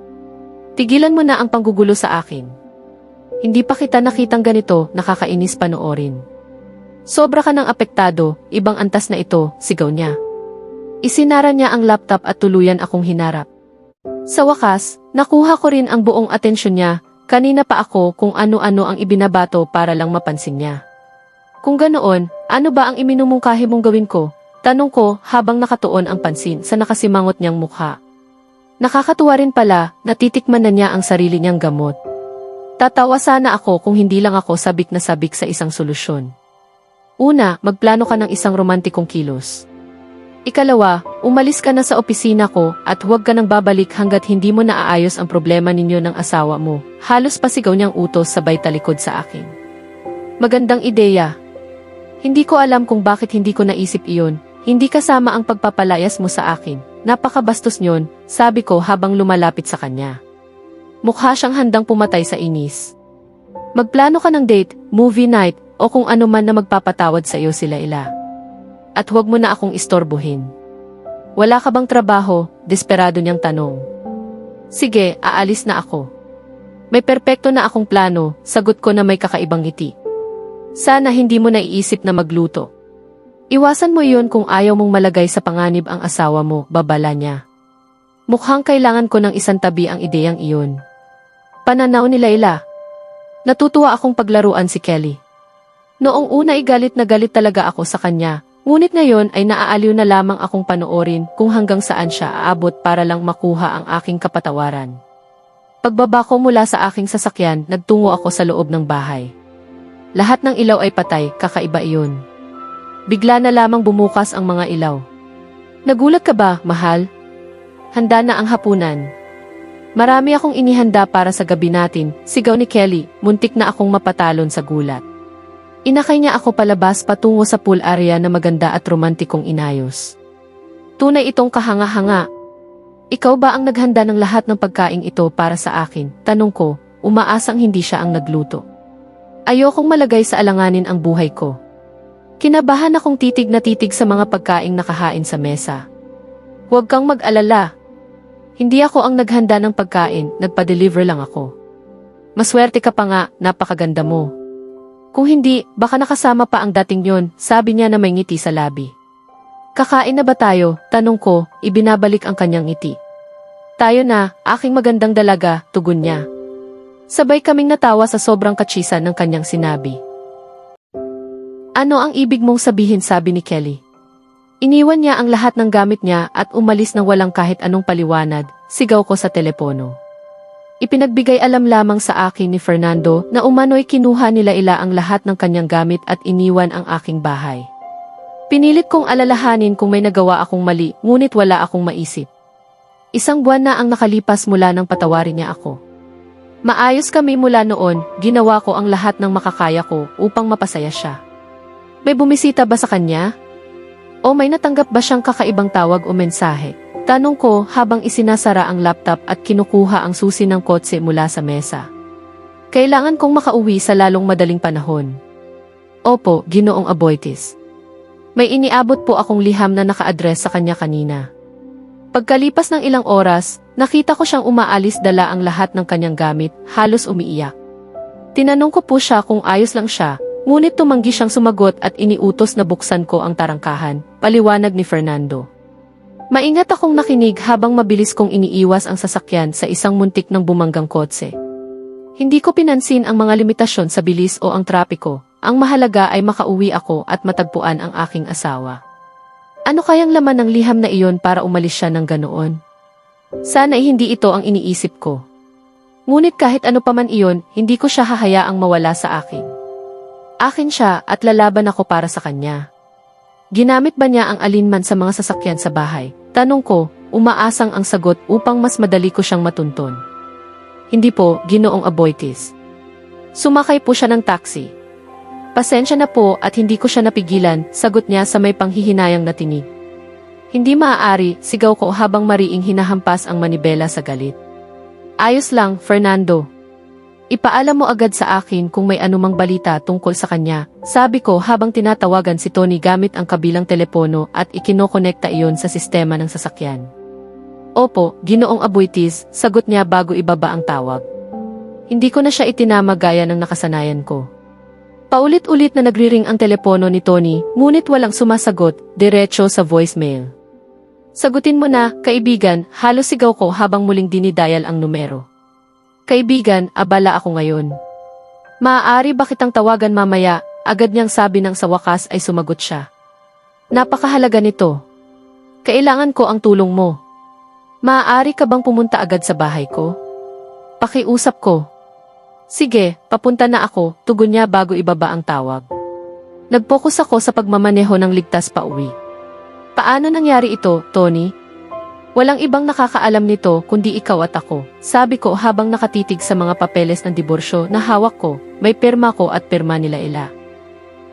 Tigilan mo na ang panggugulo sa akin. Hindi pa kita nakitang ganito, nakakainis panoorin. Sobra ka ng apektado, ibang antas na ito, sigaw niya. Isinara niya ang laptop at tuluyan akong hinarap. Sa wakas, nakuha ko rin ang buong atensyon niya. Kanina pa ako kung ano-ano ang ibinabato para lang mapansin niya. Kung ganoon, ano ba ang iminumungkahi mong gawin ko? Tanong ko habang nakatuon ang pansin sa nakasimangot niyang mukha. Nakakatuwa rin pala, natitikman na niya ang sarili niyang gamot. Tatawa sana ako kung hindi lang ako sabik na sabik sa isang solusyon. Una, magplano ka ng isang romantikong kilos. Ikalawa, umalis ka na sa opisina ko at huwag ka nang babalik hanggat hindi mo naaayos ang problema ninyo ng asawa mo. Halos pasigaw niyang utos sabay talikod sa akin. Magandang ideya. Hindi ko alam kung bakit hindi ko naisip iyon. Hindi kasama ang pagpapalayas mo sa akin. Napakabastos niyon, sabi ko habang lumalapit sa kanya. Mukha siyang handang pumatay sa inis. Magplano ka ng date, movie night, o kung ano man na magpapatawad sa iyo sila ila. At huwag mo na akong istorbohin. Wala ka bang trabaho? Desperado niyang tanong. Sige, aalis na ako. May perpekto na akong plano, sagot ko na may kakaibang ngiti. Sana hindi mo naiisip na magluto. Iwasan mo iyon kung ayaw mong malagay sa panganib ang asawa mo, babala niya. Mukhang kailangan ko ng isang tabi ang ideyang iyon. Pananaw ni Layla. Natutuwa akong paglaruan si Kelly. Noong una ay galit na galit talaga ako sa kanya, ngunit ngayon ay naaaliw na lamang akong panoorin kung hanggang saan siya aabot para lang makuha ang aking kapatawaran. Pagbaba ko mula sa aking sasakyan, nagtungo ako sa loob ng bahay. Lahat ng ilaw ay patay, kakaiba iyon. Bigla na lamang bumukas ang mga ilaw. Nagulat ka ba, mahal? Handa na ang hapunan. Marami akong inihanda para sa gabi natin, sigaw ni Kelly, muntik na akong mapatalon sa gulat. Inakay niya ako palabas patungo sa pool area na maganda at romantikong inayos. Tunay itong kahanga-hanga. Ikaw ba ang naghanda ng lahat ng pagkaing ito para sa akin? Tanong ko, umaasang hindi siya ang nagluto. Ayokong malagay sa alanganin ang buhay ko. Kinabahan akong titig na titig sa mga pagkaing nakahain sa mesa. Huwag kang mag-alala. Hindi ako ang naghanda ng pagkain, nagpa-deliver lang ako. Maswerte ka pa nga, napakaganda mo. Kung hindi, baka nakasama pa ang dating yon, sabi niya na may ngiti sa labi. Kakain na ba tayo? Tanong ko, ibinabalik ang kanyang ngiti. Tayo na, aking magandang dalaga, tugon niya. Sabay kaming natawa sa sobrang katsisan ng kanyang sinabi. Ano ang ibig mong sabihin, sabi ni Kelly. Iniwan niya ang lahat ng gamit niya at umalis nang walang kahit anong paliwanag, sigaw ko sa telepono. Ipinagbigay alam lamang sa akin ni Fernando na umano'y kinuha nila ang lahat ng kanyang gamit at iniwan ang aking bahay. Pinilit kong alalahanin kung may nagawa akong mali, ngunit wala akong maisip. Isang buwan na ang nakalipas mula nang patawarin niya ako. Maayos kami mula noon, ginawa ko ang lahat ng makakaya ko upang mapasaya siya. May bumisita ba sa kanya? O may natanggap ba siyang kakaibang tawag o mensahe? Tanong ko habang isinasara ang laptop at kinukuha ang susi ng kotse mula sa mesa. Kailangan kong makauwi sa lalong madaling panahon. Opo, Ginoong Aboitiz. May iniabot po akong liham na naka-address sa kanya kanina. Pagkalipas ng ilang oras, nakita ko siyang umaalis dala ang lahat ng kanyang gamit, halos umiiyak. Tinanong ko po siya kung ayos lang siya, ngunit tumanggi siyang sumagot at iniutos na buksan ko ang tarangkahan, paliwanag ni Fernando. Maingat akong nakinig habang mabilis kong iniiwas ang sasakyan sa isang muntik ng bumanggang kotse. Hindi ko pinansin ang mga limitasyon sa bilis o ang trapiko, ang mahalaga ay makauwi ako at matagpuan ang aking asawa. Ano kayang laman ng liham na iyon para umalis siya ng ganoon? Sana hindi ito ang iniisip ko. Ngunit kahit ano pa man iyon, hindi ko siya hahayaang mawala sa akin. Akin siya at lalaban ako para sa kanya. Ginamit ba niya ang alinman sa mga sasakyan sa bahay? Tanong ko, umaasang ang sagot upang mas madali ko siyang matunton. Hindi po, Ginoong Aboitiz. Sumakay po siya ng taxi. Pasensya na po at hindi ko siya napigilan, sagot niya sa may panghihinayang na tinig. Hindi maaari, sigaw ko habang mariing hinahampas ang manibela sa galit. Ayos lang, Fernando. Ipaalam mo agad sa akin kung may anumang balita tungkol sa kanya, sabi ko habang tinatawagan si Tony gamit ang kabilang telepono at ikinokonekta iyon sa sistema ng sasakyan. Opo, Ginoong Aboitiz, sagot niya bago ibaba ang tawag. Hindi ko na siya itinama gaya ng nakasanayan ko. Paulit-ulit na nagriring ang telepono ni Tony, ngunit walang sumasagot, diretso sa voicemail. Sagutin mo na, kaibigan, halos sigaw ko habang muling dinidayal ang numero. Kaibigan, abala ako ngayon. Maaari ba kitang tawagan mamaya? Agad niyang sabi nang sa wakas ay sumagot siya. Napakahalaga nito. Kailangan ko ang tulong mo. Maaari ka bang pumunta agad sa bahay ko? Pakiusap ko. Sige, papunta na ako, tugon niya bago ibaba ang tawag. Nag-focus ako sa pagmamaneho ng ligtas pa uwi. Paano nangyari ito, Tony? Walang ibang nakakaalam nito kundi ikaw at ako, sabi ko habang nakatitig sa mga papeles ng diborsyo na hawak ko, may pirma ko at pirma nila Ila.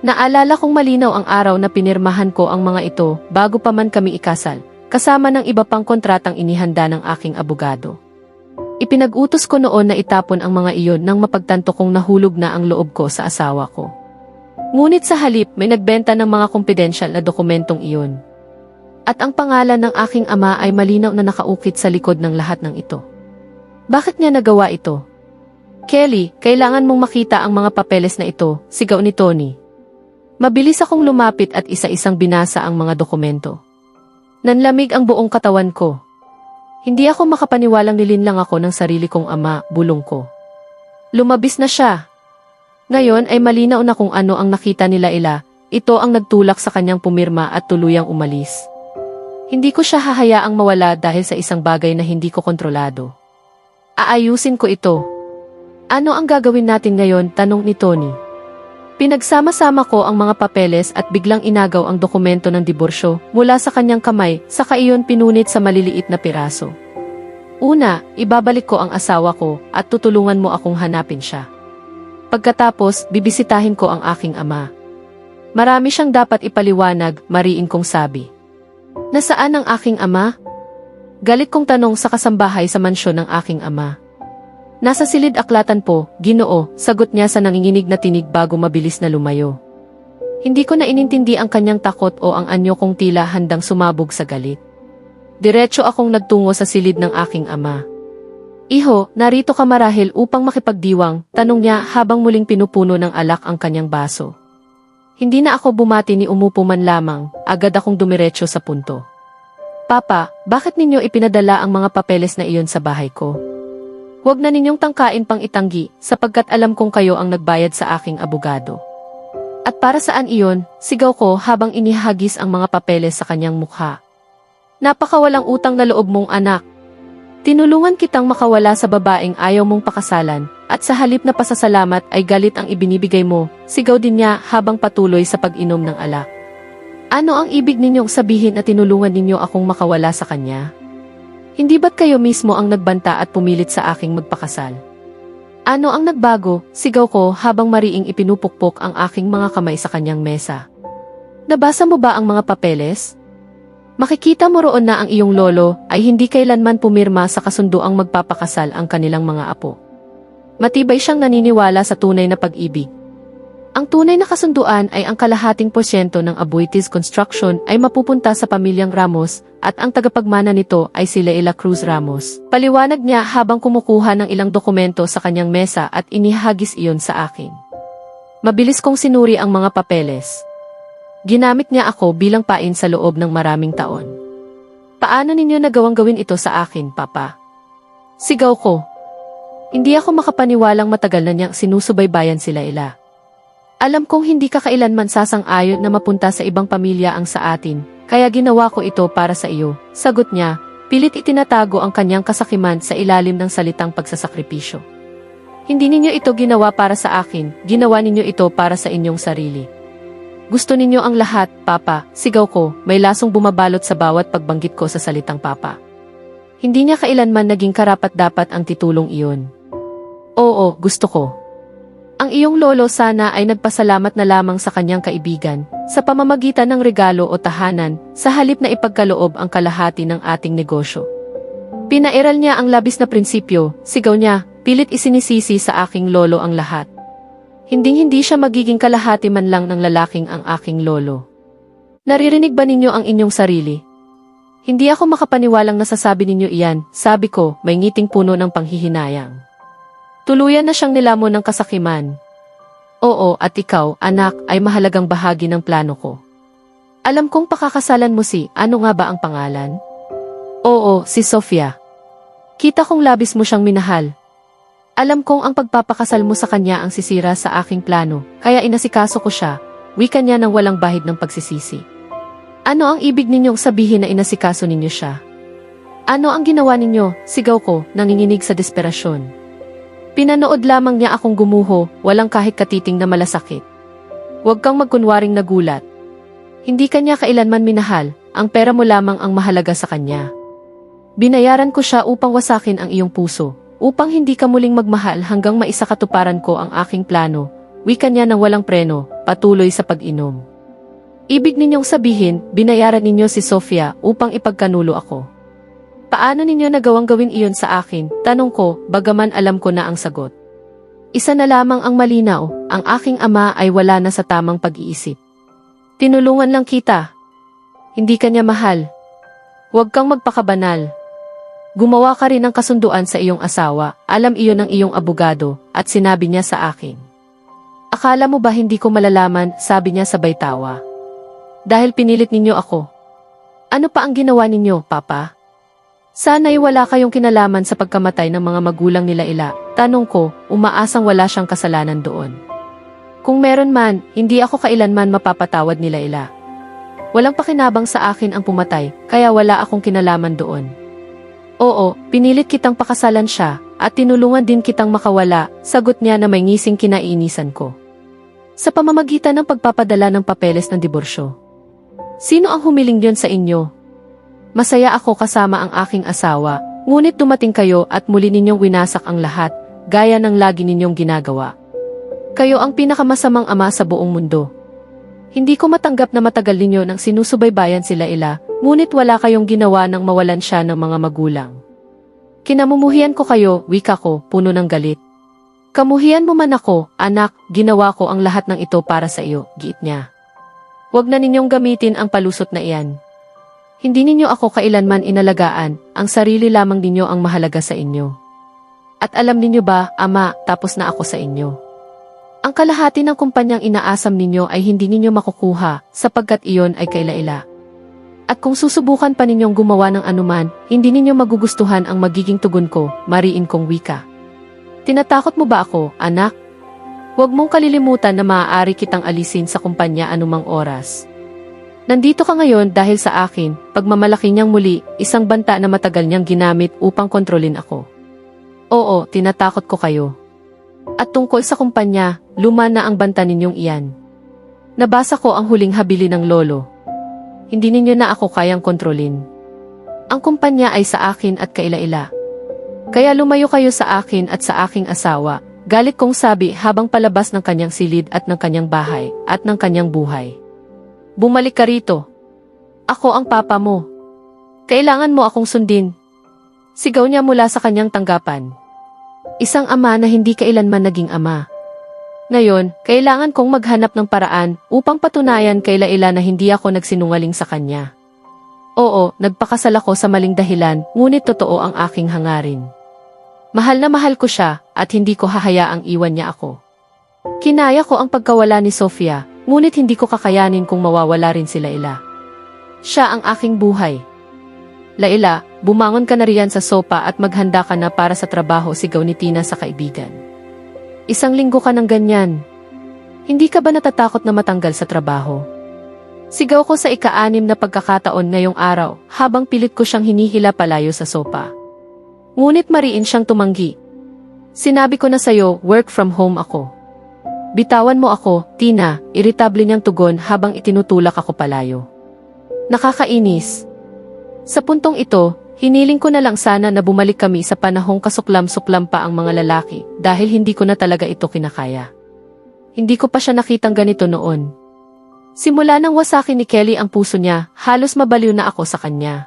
Naalala kong malinaw ang araw na pinirmahan ko ang mga ito bago pa man kami ikasal, kasama ng iba pang kontratang inihanda ng aking abogado. Ipinag-utos ko noon na itapon ang mga iyon nang mapagtanto kong nahulog na ang loob ko sa asawa ko. Ngunit sa halip may nagbenta ng mga kumpidensyal na dokumentong iyon. At ang pangalan ng aking ama ay malinaw na nakaukit sa likod ng lahat ng ito. Bakit niya nagawa ito? Kelly, kailangan mong makita ang mga papeles na ito, sigaw ni Tony. Mabilis akong lumapit at isa-isang binasa ang mga dokumento. Nanlamig ang buong katawan ko. Hindi ako makapaniwalang nilinlang ako ng sarili kong ama, bulong ko. Lumabis na siya. Ngayon ay malinaw na kung ano ang nakita nila Ila, ito ang nagtulak sa kanyang pumirma at tuluyang umalis. Hindi ko siya hahayaang mawala dahil sa isang bagay na hindi ko kontrolado. Aayusin ko ito. Ano ang gagawin natin ngayon? Tanong ni Tony. Pinagsama-sama ko ang mga papeles at biglang inagaw ang dokumento ng diborsyo mula sa kanyang kamay, saka iyon pinunit sa maliliit na piraso. Una, ibabalik ko ang asawa ko at tutulungan mo akong hanapin siya. Pagkatapos, bibisitahin ko ang aking ama. Marami siyang dapat ipaliwanag, mariin kong sabi. Nasaan ang aking ama? Galit kong tanong sa kasambahay sa mansyon ng aking ama. Nasa silid aklatan po, Ginoo, sagot niya sa nanginginig na tinig bago mabilis na lumayo. Hindi ko na inintindi ang kanyang takot o ang anyo kong tila handang sumabog sa galit. Diretso akong nagtungo sa silid ng aking ama. Iho, narito ka marahil upang makipagdiwang, tanong niya habang muling pinupuno ng alak ang kanyang baso. Hindi na ako bumati ni umupo man lamang, agad akong dumiretso sa punto. Papa, bakit ninyo ipinadala ang mga papeles na iyon sa bahay ko? Huwag na ninyong tangkain pang itanggi, sapagkat alam kong kayo ang nagbayad sa aking abogado. At para saan iyon, sigaw ko habang inihagis ang mga papeles sa kanyang mukha. Napakawalang utang na loob mong anak. Tinulungan kitang makawala sa babaeng ayaw mong pakasalan, at sa halip na pasasalamat ay galit ang ibinibigay mo, sigaw din niya habang patuloy sa pag-inom ng alak. Ano ang ibig ninyong sabihin na tinulungan ninyo akong makawala sa kanya? Hindi ba't kayo mismo ang nagbanta at pumilit sa aking magpakasal? Ano ang nagbago? Sigaw ko habang mariing ipinupukpok ang aking mga kamay sa kanyang mesa. Nabasa mo ba ang mga papeles? Makikita mo roon na ang iyong lolo ay hindi kailanman pumirma sa kasunduang magpapakasal ang kanilang mga apo. Matibay siyang naniniwala sa tunay na pag-ibig. Ang tunay na kasunduan ay ang kalahating porsyento ng Aboitiz Construction ay mapupunta sa pamilyang Ramos at ang tagapagmana nito ay si Leila Cruz Ramos. Paliwanag niya habang kumukuha ng ilang dokumento sa kanyang mesa at inihagis iyon sa akin. Mabilis kong sinuri ang mga papeles. Ginamit niya ako bilang pain sa loob ng maraming taon. Paano ninyo nagawang gawin ito sa akin, Papa? Sigaw ko. Hindi ako makapaniwalang matagal na niyang sinusubaybayan sila Ila. Alam kong hindi ka kailanman sasang-ayon na mapunta sa ibang pamilya ang sa atin, kaya ginawa ko ito para sa iyo, sagot niya, pilit itinatago ang kanyang kasakiman sa ilalim ng salitang pagsasakripisyo. Hindi ninyo ito ginawa para sa akin, ginawa ninyo ito para sa inyong sarili. Gusto ninyo ang lahat, Papa, sigaw ko, may lasong bumabalot sa bawat pagbanggit ko sa salitang Papa. Hindi niya kailanman naging karapat-dapat ang titulong iyon. Oo, gusto ko. Ang iyong lolo sana ay nagpasalamat na lamang sa kanyang kaibigan, sa pamamagitan ng regalo o tahanan, sa halip na ipagkaloob ang kalahati ng ating negosyo. Pinairal niya ang labis na prinsipyo, sigaw niya, pilit isinisisi sa aking lolo ang lahat. Hinding-hindi siya magiging kalahati man lang ng lalaking ang aking lolo. Naririnig ba ninyo ang inyong sarili? Hindi ako makapaniwalang nasasabi ninyo iyan, sabi ko, may ngiting puno ng panghihinayang. Tuluyan na siyang nilamon ng kasakiman. Oo, at ikaw, anak, ay mahalagang bahagi ng plano ko. Alam kong pakakasalan mo si, ano nga ba ang pangalan? Oo, si Sofia. Kita kong labis mo siyang minahal. Alam kong ang pagpapakasal mo sa kanya ang sisira sa aking plano, kaya inasikaso ko siya, wika niya ng walang bahid ng pagsisisi. Ano ang ibig ninyong sabihin na inasikaso ninyo siya? Ano ang ginawa ninyo? Sigaw ko, nanginginig sa desperasyon. Pinanood lamang niya akong gumuho, walang kahit katiting na malasakit. Huwag kang magkunwaring nagulat. Hindi kanya kailanman minahal, ang pera mo lamang ang mahalaga sa kanya. Binayaran ko siya upang wasakin ang iyong puso, upang hindi ka muling magmahal hanggang maisakatuparan ko ang aking plano, wika niya ng walang preno, patuloy sa pag-inom. Ibig ninyong sabihin, binayaran ninyo si Sofia upang ipagkanulo ako. Paano ninyo nagawang gawin iyon sa akin? Tanong ko, bagaman alam ko na ang sagot. Isa na lamang ang malinaw, ang aking ama ay wala na sa tamang pag-iisip. Tinulungan lang kita. Hindi kanya mahal. Huwag kang magpakabanal. Gumawa ka rin ng kasunduan sa iyong asawa, alam iyon ng iyong abogado, at sinabi niya sa akin. Akala mo ba hindi ko malalaman, sabi niya sabay tawa. Dahil pinilit ninyo ako. Ano pa ang ginawa ninyo, Papa? Sana'y wala kayong kinalaman sa pagkamatay ng mga magulang nila Ila. Tanong ko, umaasang wala siyang kasalanan doon. Kung meron man, hindi ako kailanman mapapatawad nila Ila. Walang pakinabang sa akin ang pumatay, kaya wala akong kinalaman doon. Oo, pinilit kitang pakasalan siya, at tinulungan din kitang makawala, sagot niya na may ngising kinaiinisan ko. Sa pamamagitan ng pagpapadala ng papeles ng diborsyo. Sino ang humiling yon sa inyo? Masaya ako kasama ang aking asawa, ngunit dumating kayo at muli ninyong winasak ang lahat, gaya ng lagi ninyong ginagawa. Kayo ang pinakamasamang ama sa buong mundo. Hindi ko matanggap na matagal ninyo nang sinusubaybayan sila Ila, ngunit wala kayong ginawa nang mawalan siya ng mga magulang. Kinamumuhian ko kayo, wika ko, puno ng galit. Kamuhian mo man ako, anak, ginawa ko ang lahat ng ito para sa iyo, giit niya. Huwag na ninyong gamitin ang palusot na iyan. Hindi ninyo ako kailanman inalagaan, ang sarili lamang ninyo ang mahalaga sa inyo. At alam ninyo ba, ama, tapos na ako sa inyo. Ang kalahati ng kumpanyang inaasam ninyo ay hindi ninyo makukuha, sapagkat iyon ay kaila-ila. At kung susubukan pa ninyong gumawa ng anuman, hindi ninyo magugustuhan ang magiging tugon ko, mariin kong wika. Tinatakot mo ba ako, anak? Huwag mong kalilimutan na maaari kitang alisin sa kumpanya anumang oras. Nandito ka ngayon dahil sa akin, pagmamalaki niyang muli, isang banta na matagal niyang ginamit upang kontrolin ako. Oo, tinatakot ko kayo. At tungkol sa kumpanya, luma na ang banta ninyong iyan. Nabasa ko ang huling habili ng lolo. Hindi ninyo na ako kayang kontrolin. Ang kumpanya ay sa akin at kaila-ila. Kaya lumayo kayo sa akin at sa aking asawa, galit kong sabi habang palabas ng kanyang silid at ng kanyang bahay, at ng kanyang buhay. Bumalik ka rito. Ako ang papa mo. Kailangan mo akong sundin. Sigaw niya mula sa kanyang tanggapan. Isang ama na hindi kailanman naging ama. Ngayon, kailangan kong maghanap ng paraan upang patunayan kay Laila na hindi ako nagsinungaling sa kanya. Oo, nagpakasal ako sa maling dahilan, ngunit totoo ang aking hangarin. Mahal na mahal ko siya, at hindi ko hahayaang iwan niya ako. Kinaya ko ang pagkawala ni Sofia, ngunit hindi ko kakayanin kung mawawala rin si Laila. Siya ang aking buhay. Laila, bumangon ka na riyan sa sopa at maghanda ka na para sa trabaho, sigaw ni Tina sa kaibigan. Isang linggo ka ng ganyan. Hindi ka ba natatakot na matanggal sa trabaho? Sigaw ko sa ika-6 na pagkakataon ngayong araw habang pilit ko siyang hinihila palayo sa sopa. Ngunit mariin siyang tumanggi. Sinabi ko na sayo, work from home ako. Bitawan mo ako, Tina, iritable niyang tugon habang itinutulak ako palayo. Nakakainis. Sa puntong ito, hiniling ko na lang sana na bumalik kami sa panahong kasuklam-suklam pa ang mga lalaki dahil hindi ko na talaga ito kinakaya. Hindi ko pa siya nakitang ganito noon. Simula nang wasakin ni Kelly ang puso niya, halos mabaliw na ako sa kanya.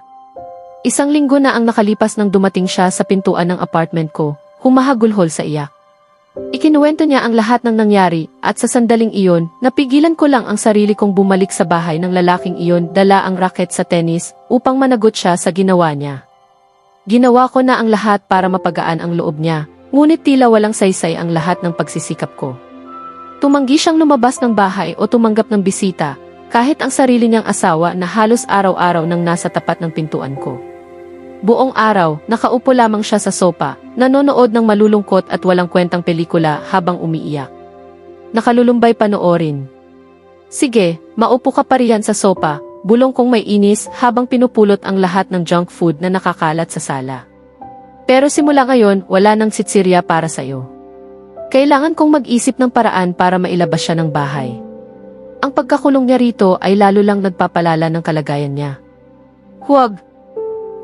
Isang linggo na ang nakalipas nang dumating siya sa pintuan ng apartment ko, humahagulhol sa iyak. Ikinuwento niya ang lahat ng nangyari at sa sandaling iyon, napigilan ko lang ang sarili kong bumalik sa bahay ng lalaking iyon, dala ang racket sa tennis upang managot siya sa ginawa niya. Ginawa ko na ang lahat para mapagaan ang loob niya, ngunit tila walang saysay ang lahat ng pagsisikap ko. Tumanggi siyang lumabas ng bahay o tumanggap ng bisita, kahit ang sarili niyang asawa na halos araw-araw nang nasa tapat ng pintuan ko. Buong araw, nakaupo lamang siya sa sopa, nanonood ng malulungkot at walang kwentang pelikula habang umiiyak. Nakalulumbay panoorin. Sige, maupo ka pa riyan sa sopa, bulong kong may inis habang pinupulot ang lahat ng junk food na nakakalat sa sala. Pero simula ngayon, wala nang sitsirya para sa'yo. Kailangan kong mag-isip ng paraan para mailabas siya ng bahay. Ang pagkakulong niya rito ay lalo lang nagpapalala ng kalagayan niya. Huwag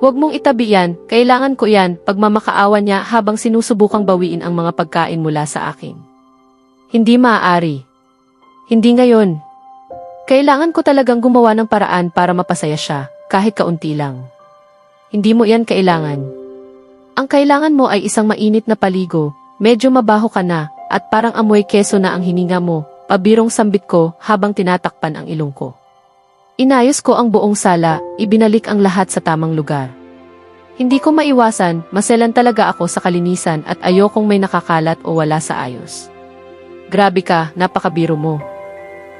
mong itabi yan, kailangan ko yan, pagmamakaawa niya habang sinusubukang bawiin ang mga pagkain mula sa akin. Hindi maaari. Hindi ngayon. Kailangan ko talagang gumawa ng paraan para mapasaya siya, kahit kaunti lang. Hindi mo yan kailangan. Ang kailangan mo ay isang mainit na paligo, medyo mabaho ka na, at parang amoy keso na ang hininga mo, pabirong sambit ko habang tinatakpan ang ilong ko. Inayos ko ang buong sala, ibinalik ang lahat sa tamang lugar. Hindi ko maiwasan, maselan talaga ako sa kalinisan at ayokong may nakakalat o wala sa ayos. Grabe ka, napakabiro mo.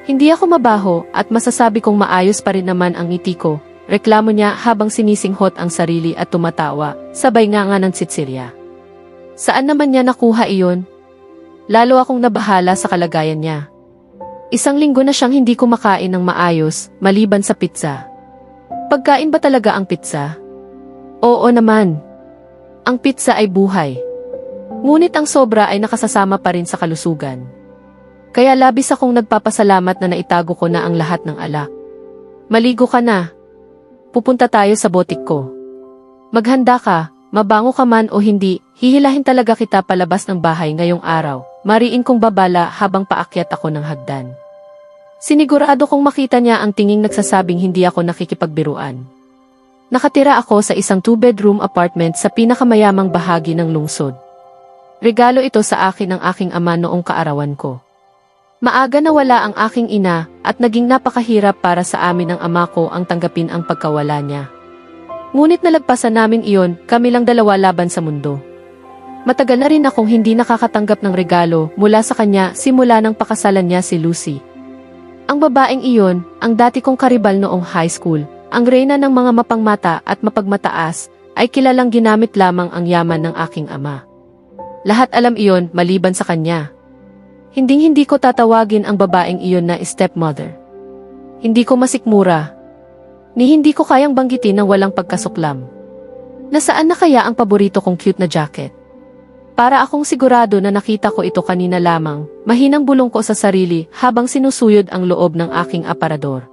Hindi ako mabaho at masasabi kong maayos pa rin naman ang ngiti ko, reklamo niya habang sinisinghot ang sarili at tumatawa, sabay nga ng sitsirya. Saan naman niya nakuha iyon? Lalo akong nabahala sa kalagayan niya. Isang linggo na siyang hindi kumakain ng maayos, maliban sa pizza. Pagkain ba talaga ang pizza? Oo naman. Ang pizza ay buhay. Ngunit ang sobra ay nakasasama pa rin sa kalusugan. Kaya labis akong nagpapasalamat na naitago ko na ang lahat ng alak. Maligo ka na. Pupunta tayo sa botik ko. Maghanda ka, mabango ka man o hindi, hihilahin talaga kita palabas ng bahay ngayong araw. Mariin kong babala habang paakyat ako ng hagdan. Sinigurado kong makita niya ang tinging nagsasabing hindi ako nakikipagbiruan. Nakatira ako sa isang 2-bedroom apartment sa pinakamayamang bahagi ng lungsod. Regalo ito sa akin ng aking ama noong kaarawan ko. Maaga nawala ang aking ina at naging napakahirap para sa amin ng ama ko ang tanggapin ang pagkawala niya. Ngunit nalagpasan namin iyon, kami lang dalawa laban sa mundo. Matagal na rin akong hindi nakakatanggap ng regalo mula sa kanya simula nang pakasalan niya si Lucy. Ang babaeng iyon, ang dati kong karibal noong high school, ang reyna ng mga mapangmata at mapagmataas, ay kilalang ginamit lamang ang yaman ng aking ama. Lahat alam iyon maliban sa kanya. Hinding-hindi ko tatawagin ang babaeng iyon na stepmother. Hindi ko masikmura. Ni hindi ko kayang banggitin ng walang pagkasuklam. Nasaan na kaya ang paborito kong cute na jacket? Para akong sigurado na nakita ko ito kanina lamang, mahinang bulong ko sa sarili habang sinusuyod ang loob ng aking aparador.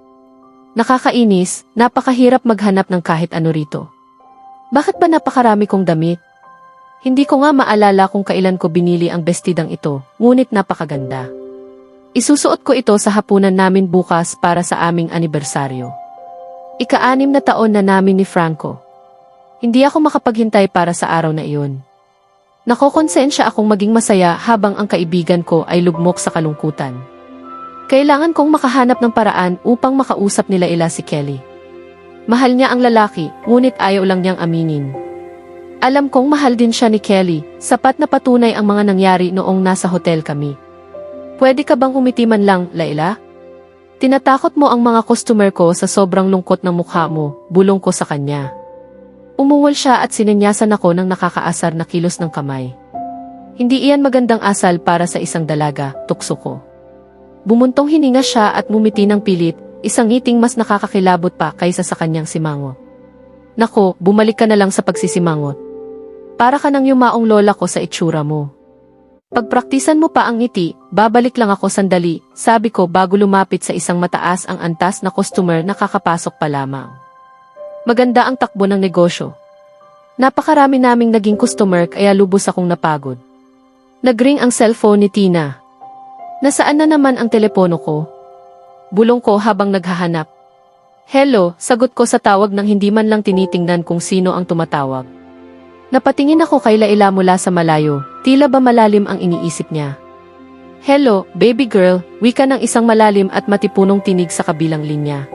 Nakakainis, napakahirap maghanap ng kahit ano rito. Bakit ba napakarami kong damit? Hindi ko nga maalala kung kailan ko binili ang bestidang ito, ngunit napakaganda. Isusuot ko ito sa hapunan namin bukas para sa aming anibersaryo. Ika-6 na taon na namin ni Franco. Hindi ako makapaghintay para sa araw na iyon. Nakokonsensya akong maging masaya habang ang kaibigan ko ay lugmok sa kalungkutan. Kailangan kong makahanap ng paraan upang makausap nila si Kelly. Mahal niya ang lalaki, ngunit ayaw lang niyang aminin. Alam kong mahal din siya ni Kelly, sapat na patunay ang mga nangyari noong nasa hotel kami. Pwede ka bang umiti man lang, Layla? Tinatakot mo ang mga customer ko sa sobrang lungkot ng mukha mo, bulong ko sa kanya. Umuwal siya at sinenyasan ako ng nakakaasar na kilos ng kamay. Hindi iyan magandang asal para sa isang dalaga, tukso ko. Bumuntong hininga siya at ngumiti ng pilit, isang ngiting mas nakakakilabot pa kaysa sa kanyang simangot. Nako, bumalik ka na lang sa pagsisimangot. Para ka nang yumaong lola ko sa itsura mo. Pagpraktisan mo pa ang ngiti, babalik lang ako sandali, sabi ko bago lumapit sa isang mataas ang antas na customer na kakapasok pa lamang. Maganda ang takbo ng negosyo. Napakarami naming naging customer kaya lubos akong napagod. Nagring ang cellphone ni Tina. Nasaan na naman ang telepono ko? Bulong ko habang naghahanap. Hello, sagot ko sa tawag nang hindi man lang tinitingnan kung sino ang tumatawag. Napatingin ako kay Layla mula sa malayo, tila ba malalim ang iniisip niya. Hello, baby girl, wika ng isang malalim at matipunong tinig sa kabilang linya.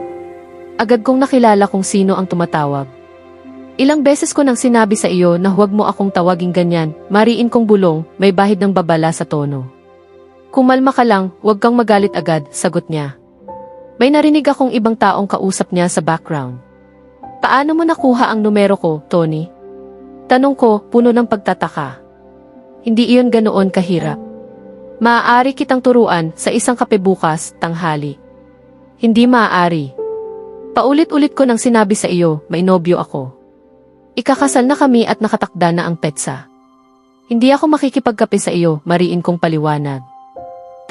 Agad kong nakilala kung sino ang tumatawag. Ilang beses ko nang sinabi sa iyo na huwag mo akong tawaging ganyan, mariin kong bulong, may bahid ng babala sa tono. Kumalma ka lang, huwag kang magalit agad, sagot niya. May narinig akong ibang taong kausap niya sa background. Paano mo nakuha ang numero ko, Tony? Tanong ko, puno ng pagtataka. Hindi iyon ganoon kahirap. Maaari kitang turuan sa isang kape bukas, tanghali. Hindi maaari. Paulit-ulit ko nang sinabi sa iyo, may nobyo ako. Ikakasal na kami at nakatakda na ang petsa. Hindi ako makikipagkape sa iyo, mariin kong paliwanag.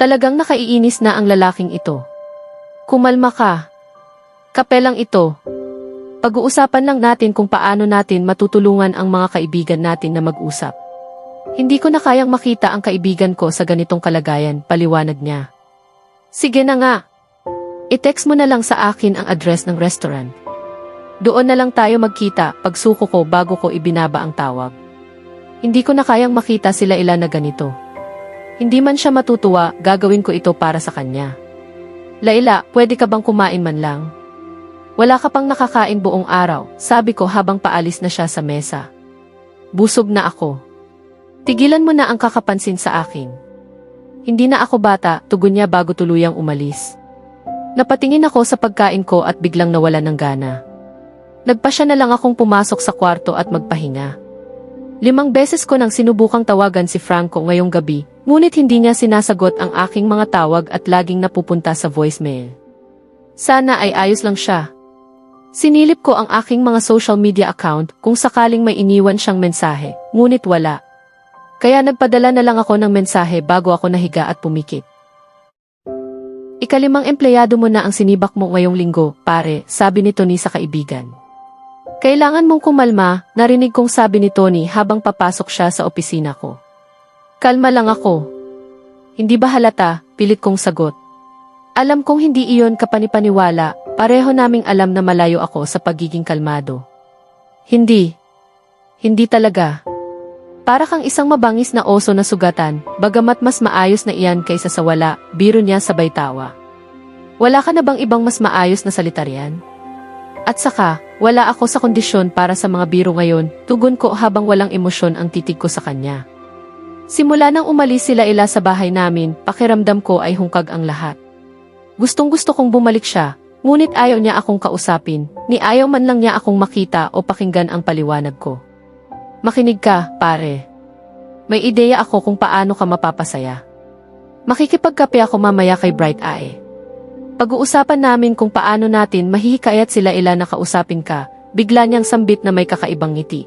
Talagang nakaiinis na ang lalaking ito. Kumalma ka. Kape lang ito. Pag-uusapan lang natin kung paano natin matutulungan ang mga kaibigan natin na mag-usap. Hindi ko na kayang makita ang kaibigan ko sa ganitong kalagayan, paliwanag niya. Sige na nga. I-text mo na lang sa akin ang address ng restaurant. Doon na lang tayo magkita, pagsuko ko bago ko ibinaba ang tawag. Hindi ko na kayang makita sila ilan na ganito. Hindi man siya matutuwa, gagawin ko ito para sa kanya. Laila, pwede ka bang kumain man lang? Wala ka pang nakakain buong araw, sabi ko habang paalis na siya sa mesa. Busog na ako. Tigilan mo na ang kakapansin sa akin. Hindi na ako bata, tugon niya bago tuluyang umalis. Napatingin ako sa pagkain ko at biglang nawalan ng gana. Nagpasya na lang akong pumasok sa kwarto at magpahinga. 5 beses ko nang sinubukang tawagan si Franco ngayong gabi, ngunit hindi niya sinasagot ang aking mga tawag at laging napupunta sa voicemail. Sana ay ayos lang siya. Sinilip ko ang aking mga social media account kung sakaling may iniwan siyang mensahe, ngunit wala. Kaya nagpadala na lang ako ng mensahe bago ako nahiga at pumikit. 5 empleyado mo na ang sinibak mo ngayong linggo, pare, sabi ni Tony sa kaibigan. Kailangan mong kumalma, narinig kong sabi ni Tony habang papasok siya sa opisina ko. Kalma lang ako. Hindi ba halata, pilit kong sagot. Alam kong hindi iyon kapanipaniwala, pareho naming alam na malayo ako sa pagiging kalmado. Hindi. Hindi talaga. Para kang isang mabangis na oso na sugatan, bagamat mas maayos na iyan kaysa sa wala, biro niya sabay tawa. Wala ka na bang ibang mas maayos na salita riyan? At saka, wala ako sa kondisyon para sa mga biro ngayon, tugon ko habang walang emosyon ang titig ko sa kanya. Simula nang umalis sila ila sa bahay namin, pakiramdam ko ay hungkag ang lahat. Gustong-gusto kong bumalik siya, ngunit ayaw niya akong kausapin, ni ayaw man lang niya akong makita o pakinggan ang paliwanag ko. Makinig ka, pare. May ideya ako kung paano ka mapapasaya. Makikipagkape ako mamaya kay Bright Eye. Pag-uusapan namin kung paano natin mahihikayat sila ila na kausapin ka, bigla niyang sambit na may kakaibang ngiti.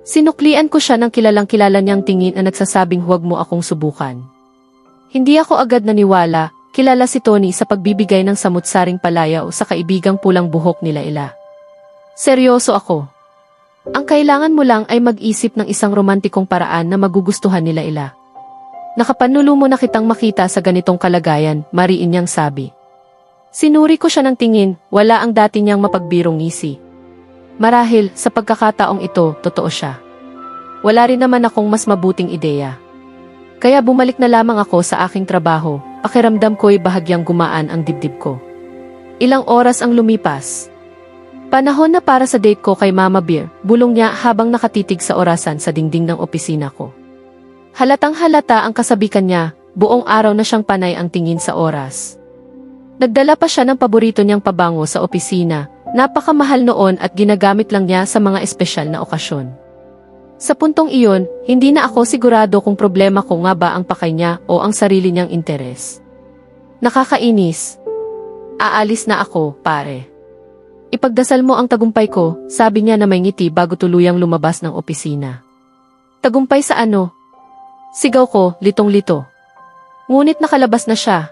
Sinuklian ko siya ng kilalang-kilala niyang tingin na nagsasabing huwag mo akong subukan. Hindi ako agad naniwala, kilala si Tony sa pagbibigay ng samut-saring palayaw sa kaibigang pulang buhok nila ila. Seryoso ako. Ang kailangan mo lang ay mag-isip ng isang romantikong paraan na magugustuhan nila ila. Nakapanlulo mo na kitang makita sa ganitong kalagayan, mariin niyang sabi. Sinuri ko siya ng tingin, wala ang dati niyang mapagbirong ngisi. Marahil, sa pagkakataong ito, totoo siya. Wala rin naman akong mas mabuting ideya. Kaya bumalik na lamang ako sa aking trabaho, pakiramdam ko'y bahagyang gumaan ang dibdib ko. Ilang oras ang lumipas. Panahon na para sa date ko kay Mama Bear, bulong niya habang nakatitig sa orasan sa dingding ng opisina ko. Halatang halata ang kasabikan niya, buong araw na siyang panay ang tingin sa oras. Nagdala pa siya ng paborito niyang pabango sa opisina, napakamahal noon at ginagamit lang niya sa mga espesyal na okasyon. Sa puntong iyon, hindi na ako sigurado kung problema ko nga ba ang pakay niya o ang sarili niyang interes. Nakakainis. Aalis na ako, pare. Ipagdasal mo ang tagumpay ko, sabi niya na may ngiti bago tuluyang lumabas ng opisina. Tagumpay sa ano? Sigaw ko, litong-lito. Ngunit nakalabas na siya.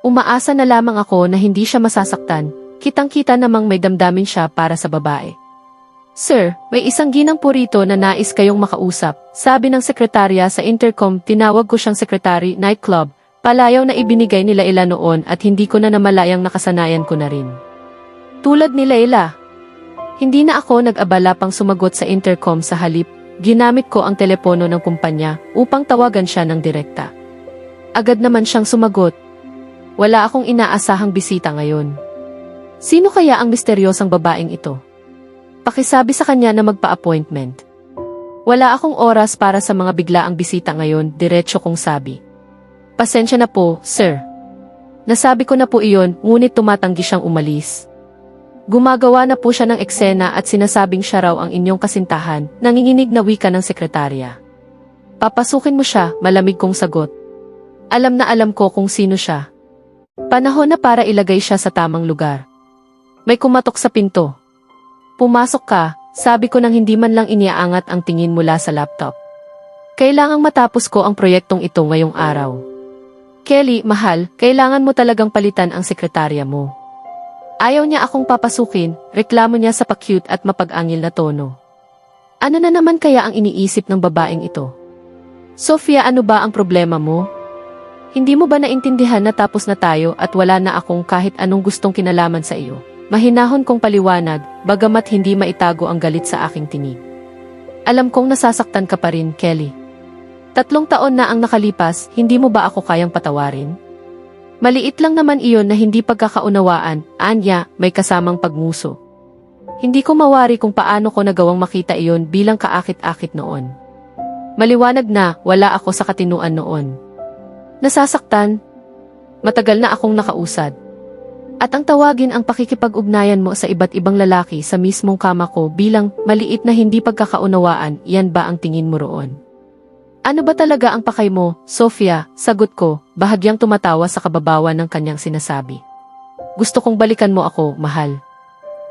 Umaasa na lamang ako na hindi siya masasaktan, kitang-kita namang may damdamin siya para sa babae. Sir, may isang ginang purito na nais kayong makausap, sabi ng sekretarya sa intercom. Tinawag ko siyang sekretary nightclub, palayaw na ibinigay nila ila noon at hindi ko na namalayang nakasanayan ko na rin. Tulad ni Layla. Hindi na ako nag-abala pang sumagot sa intercom sa halip, ginamit ko ang telepono ng kumpanya upang tawagan siya ng direkta. Agad naman siyang sumagot. Wala akong inaasahang bisita ngayon. Sino kaya ang misteryosang babaeng ito? Pakisabi sa kanya na magpa-appointment. Wala akong oras para sa mga biglaang bisita ngayon, diretso kong sabi. Pasensya na po, sir. Nasabi ko na po iyon, ngunit tumatanggi siyang umalis. Gumagawa na po siya ng eksena at sinasabing siya raw ang inyong kasintahan, nanginginig na wika ng sekretarya. Papasukin mo siya, malamig kong sagot. Alam na alam ko kung sino siya. Panahon na para ilagay siya sa tamang lugar. May kumatok sa pinto. Pumasok ka, sabi ko nang hindi man lang iniaangat ang tingin mula sa laptop. Kailangang matapos ko ang proyektong ito ngayong araw. Kelly, mahal, kailangan mo talagang palitan ang sekretarya mo. Ayaw niya akong papasukin, reklamo niya sa pa-cute at mapag-angil na tono. Ano na naman kaya ang iniisip ng babaeng ito? Sofia, ano ba ang problema mo? Hindi mo ba naintindihan na tapos na tayo at wala na akong kahit anong gustong kinalaman sa iyo? Mahinahon kong paliwanag, bagamat hindi maitago ang galit sa aking tinig. Alam kong nasasaktan ka pa rin, Kelly. 3 taon na ang nakalipas, hindi mo ba ako kayang patawarin? Maliit lang naman iyon na hindi pagkakaunawaan, anya, may kasamang pagmuso. Hindi ko mawari kung paano ko nagawang makita iyon bilang kaakit-akit noon. Maliwanag na, wala ako sa katinuan noon. Nasasaktan? Matagal na akong nakausad. At ang tawagin ang pakikipag-ugnayan mo sa iba't ibang lalaki sa mismong kama ko bilang maliit na hindi pagkakaunawaan, yan ba ang tingin mo roon? Ano ba talaga ang pakay mo, Sofia? Sagot ko, bahagyang tumatawa sa kababawan ng kanyang sinasabi. Gusto kong balikan mo ako, mahal.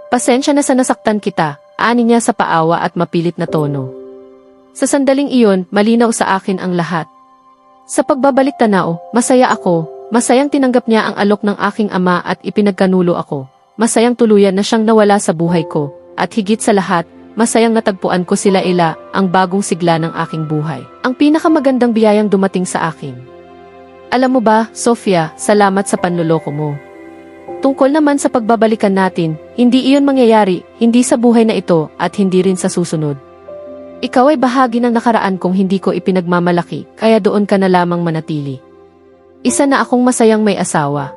Pasensya na sa nasaktan kita, ani niya sa paawa at mapilit na tono. Sa sandaling iyon, malinaw sa akin ang lahat. Sa pagbabalik tanaw, masaya ako, masayang tinanggap niya ang alok ng aking ama at ipinagkanulo ako. Masayang tuluyan na siyang nawala sa buhay ko, at higit sa lahat, masayang natagpuan ko sila ang bagong sigla ng aking buhay. Ang pinakamagandang biyayang dumating sa akin. Alam mo ba, Sofia, salamat sa panloloko mo. Tungkol naman sa pagbabalikan natin, hindi iyon mangyayari, hindi sa buhay na ito, at hindi rin sa susunod. Ikaw ay bahagi ng nakaraan kong hindi ko ipinagmamalaki, kaya doon ka na lamang manatili. Isa na akong masayang may asawa.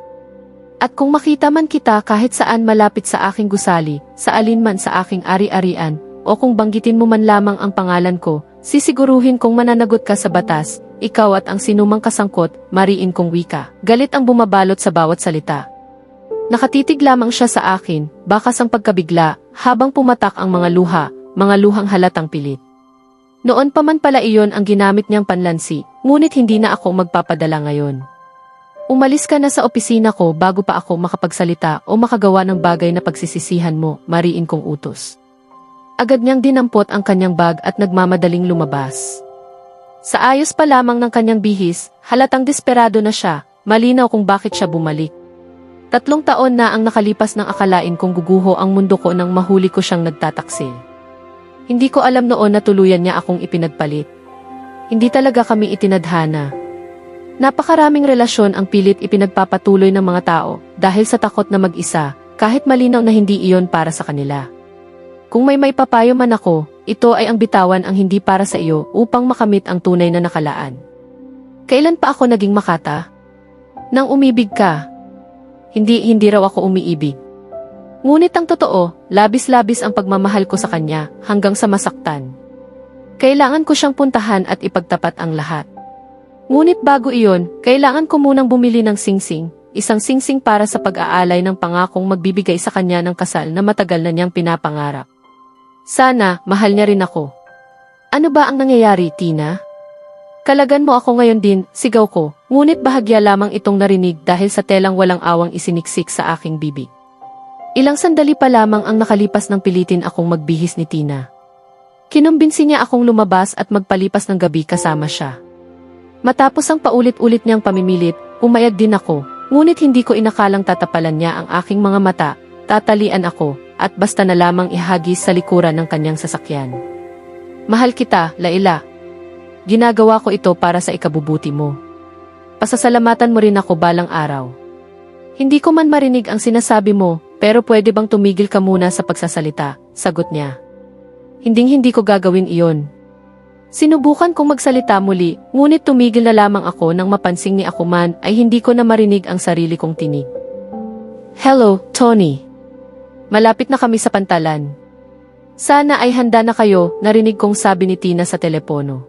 At kung makita man kita kahit saan malapit sa aking gusali, sa alinman sa aking ari-arian, o kung banggitin mo man lamang ang pangalan ko, sisiguruhin kong mananagot ka sa batas, ikaw at ang sinumang kasangkot, mariin kong wika. Galit ang bumabalot sa bawat salita. Nakatitig lamang siya sa akin, bakas ang pagkabigla, habang pumatak ang mga luhang halatang pilit. Noon pa man pala iyon ang ginamit niyang panlansi, ngunit hindi na ako magpapadala ngayon. Umalis ka na sa opisina ko bago pa ako makapagsalita o makagawa ng bagay na pagsisisihan mo, mariin kong utos. Agad niyang dinampot ang kanyang bag at nagmamadaling lumabas. Sa ayos pa lamang ng kanyang bihis, halatang desperado na siya, malinaw kung bakit siya bumalik. 3 taon na ang nakalipas ng akalain kong guguho ang mundo ko nang mahuli ko siyang nagtataksil. Hindi ko alam noon na tuluyan niya akong ipinagpalit. Hindi talaga kami itinadhana. Napakaraming relasyon ang pilit ipinagpapatuloy ng mga tao dahil sa takot na mag-isa, kahit malinaw na hindi iyon para sa kanila. Kung may papayo man ako, ito ay ang bitawan ang hindi para sa iyo upang makamit ang tunay na nakalaan. Kailan pa ako naging makata? Nang umibig ka. Hindi raw ako umiibig. Ngunit ang totoo, labis-labis ang pagmamahal ko sa kanya hanggang sa masaktan. Kailangan ko siyang puntahan at ipagtapat ang lahat. Ngunit bago iyon, kailangan ko munang bumili ng singsing, isang singsing para sa pag-aalay ng pangakong magbibigay sa kanya ng kasal na matagal na niyang pinapangarap. Sana, mahal niya rin ako. Ano ba ang nangyayari, Tina? Kalagan mo ako ngayon din, sigaw ko, ngunit bahagya lamang itong narinig dahil sa telang walang awang isiniksik sa aking bibig. Ilang sandali pa lamang ang nakalipas ng pilitin akong magbihis ni Tina. Kinumbinsi niya akong lumabas at magpalipas ng gabi kasama siya. Matapos ang paulit-ulit niyang pamimilit, umayag din ako, ngunit hindi ko inakalang tatapalan niya ang aking mga mata, tatalian ako, at basta na lamang ihagis sa likuran ng kanyang sasakyan. Mahal kita, Laila. Ginagawa ko ito para sa ikabubuti mo. Pasasalamatan mo rin ako balang araw. Hindi ko man marinig ang sinasabi mo, pero pwede bang tumigil ka muna sa pagsasalita, sagot niya. Hindi ko gagawin iyon. Sinubukan kong magsalita muli, ngunit tumigil na lamang ako nang mapansing ni ako man ay hindi ko na marinig ang sarili kong tinig. Hello, Tony. Malapit na kami sa pantalan. Sana ay handa na kayo, narinig kong sabi ni Tina sa telepono.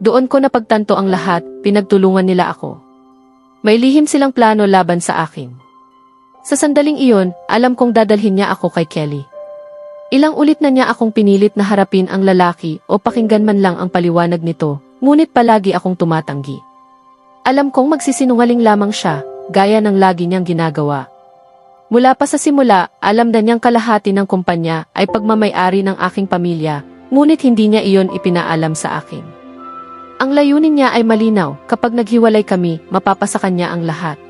Doon ko napagtanto ang lahat, pinagtulungan nila ako. May lihim silang plano laban sa akin. Sa sandaling iyon, alam kong dadalhin niya ako kay Kelly. Ilang ulit na niya akong pinilit na harapin ang lalaki o pakinggan man lang ang paliwanag nito, ngunit palagi akong tumatanggi. Alam kong magsisinungaling lamang siya, gaya ng lagi niyang ginagawa. Mula pa sa simula, alam na niyang kalahati ng kumpanya ay pagmamay-ari ng aking pamilya, ngunit hindi niya iyon ipinaalam sa akin. Ang layunin niya ay malinaw, kapag naghiwalay kami, mapapasa kanya ang lahat.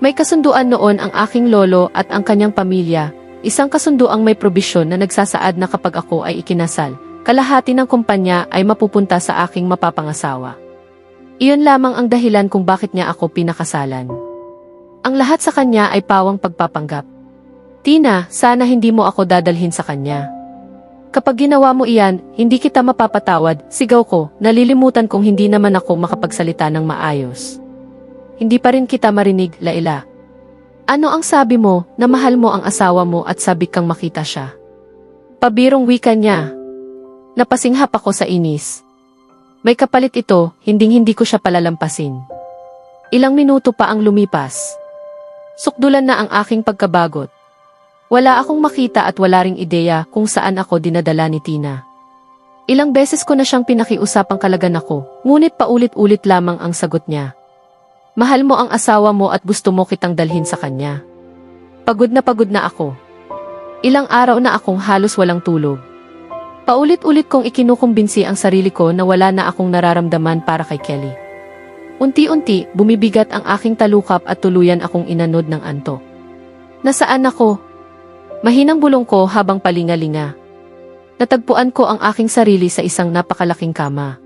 May kasunduan noon ang aking lolo at ang kanyang pamilya, isang kasunduang may probisyon na nagsasaad na kapag ako ay ikinasal, kalahati ng kumpanya ay mapupunta sa aking mapapangasawa. Iyon lamang ang dahilan kung bakit niya ako pinakasalan. Ang lahat sa kanya ay pawang pagpapanggap. Tina, sana hindi mo ako dadalhin sa kanya. Kapag ginawa mo iyan, hindi kita mapapatawad, sigaw ko, nalilimutan kong hindi naman ako makapagsalita ng maayos. Hindi pa rin kita marinig, Laila. Ano ang sabi mo, na mahal mo ang asawa mo at sabik kang makita siya? Pabirong wika niya. Napasinghap ako sa inis. May kapalit ito, hindi ko siya palalampasin. Ilang minuto pa ang lumipas. Sukdulan na ang aking pagkabagot. Wala akong makita at wala ring ideya kung saan ako dinadala ni Tina. Ilang beses ko na siyang pinakiusapang kalagan ako, ngunit paulit-ulit lamang ang sagot niya. Mahal mo ang asawa mo at gusto mo kitang dalhin sa kanya. Pagod na ako. Ilang araw na akong halos walang tulog. Paulit-ulit kong ikinukumbinsi ang sarili ko na wala na akong nararamdaman para kay Kelly. Unti-unti, bumibigat ang aking talukap at tuluyan akong inanod ng antok. Nasaan ako? Mahinang bulong ko habang palingalinga. Natagpuan ko ang aking sarili sa isang napakalaking kama.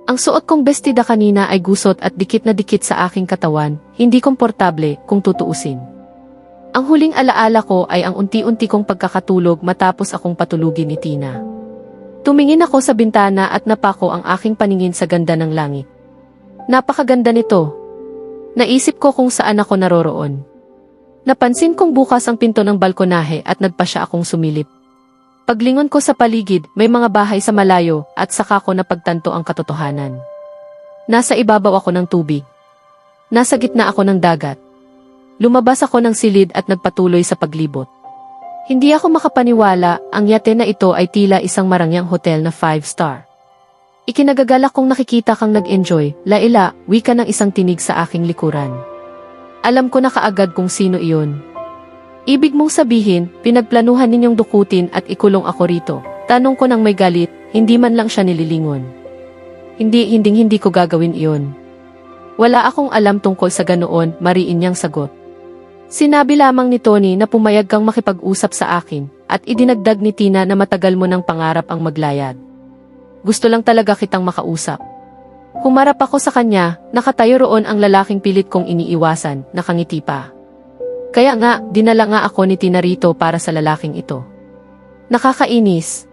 Ang suot kong bestida kanina ay gusot at dikit na dikit sa aking katawan, hindi komportable kung tutuusin. Ang huling alaala ko ay ang unti-unti kong pagkakatulog matapos akong patulugin ni Tina. Tumingin ako sa bintana at napako ang aking paningin sa ganda ng langit. Napakaganda nito. Naisip ko kung saan ako naroroon. Napansin kong bukas ang pinto ng balkonahe at nagpasya akong sumilip. Paglingon ko sa paligid, may mga bahay sa malayo at saka ko napagtanto ang katotohanan. Nasa ibabaw ako ng tubig. Nasa gitna ako ng dagat. Lumabas ako ng silid at nagpatuloy sa paglibot. Hindi ako makapaniwala, ang yate na ito ay tila isang marangyang hotel na 5-star. Ikinagagalak kong nakikita kang nag-enjoy, Laila, wika ng isang tinig sa aking likuran. Alam ko na kaagad kung sino iyon. Ibig mong sabihin, pinagplanuhan ninyong dukutin at ikulong ako rito. Tanong ko nang may galit, hindi man lang siya nililingon. Hindi ko gagawin iyon. Wala akong alam tungkol sa ganoon, mariin niyang sagot. Sinabi lamang ni Tony na pumayag kang makipag-usap sa akin, at idinagdag ni Tina na matagal mo ng pangarap ang maglayad. Gusto lang talaga kitang makausap. Humarap ako sa kanya, nakatayo roon ang lalaking pilit kong iniiwasan, nakangiti pa. Kaya nga, dinala nga ako ni Tina rito para sa lalaking ito. Nakakainis.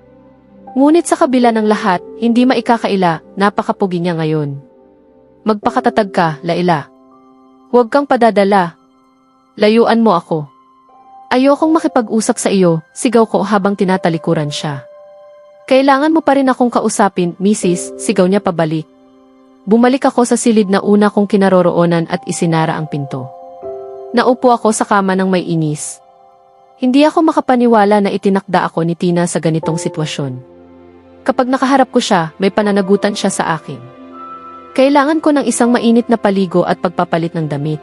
Ngunit sa kabila ng lahat, hindi maikakaila, napakapugi niya ngayon. Magpakatatag ka, Laila. Huwag kang padadala. Layuan mo ako. Ayokong makipag-usap sa iyo, sigaw ko habang tinatalikuran siya. Kailangan mo pa rin akong kausapin, Mrs., sigaw niya pabalik. Bumalik ako sa silid na una kong kinaroroonan at isinara ang pinto. Naupo ako sa kama ng may inis. Hindi ako makapaniwala na itinakda ako ni Tina sa ganitong sitwasyon. Kapag nakaharap ko siya, may pananagutan siya sa akin. Kailangan ko ng isang mainit na paligo at pagpapalit ng damit.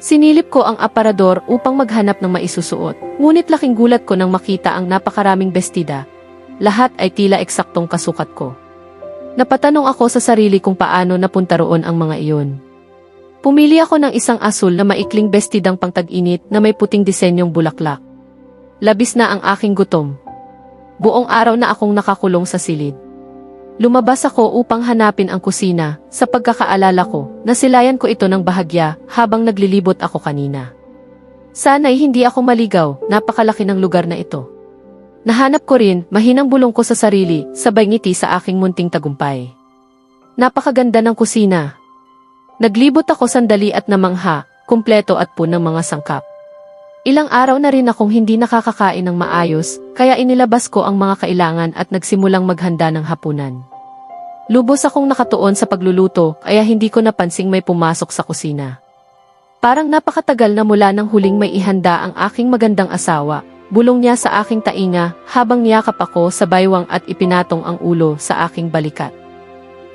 Sinilip ko ang aparador upang maghanap ng maisusuot, ngunit laking gulat ko nang makita ang napakaraming bestida. Lahat ay tila eksaktong kasukat ko. Napatanong ako sa sarili kung paano napunta roon ang mga iyon. Pumili ako ng isang asul na maikling bestidang pangtag-init na may puting disenyong bulaklak. Labis na ang aking gutom. Buong araw na akong nakakulong sa silid. Lumabas ako upang hanapin ang kusina, sa pagkakaalala ko, nasilayan ko ito ng bahagya habang naglilibot ako kanina. Sana'y hindi ako maligaw, napakalaki ng lugar na ito. Nahanap ko rin, mahinang bulong ko sa sarili, sabay ngiti sa aking munting tagumpay. Napakaganda ng kusina. Naglibot ako sandali at namangha, kumpleto at puno ng mga sangkap. Ilang araw na rin akong hindi nakakakain ng maayos, kaya inilabas ko ang mga kailangan at nagsimulang maghanda ng hapunan. Lubos akong nakatuon sa pagluluto, kaya hindi ko napansing may pumasok sa kusina. Parang napakatagal na mula nang huling may ihanda ang aking magandang asawa. Bulong niya sa aking tainga habang niyakap ako sa baywang at ipinatong ang ulo sa aking balikat.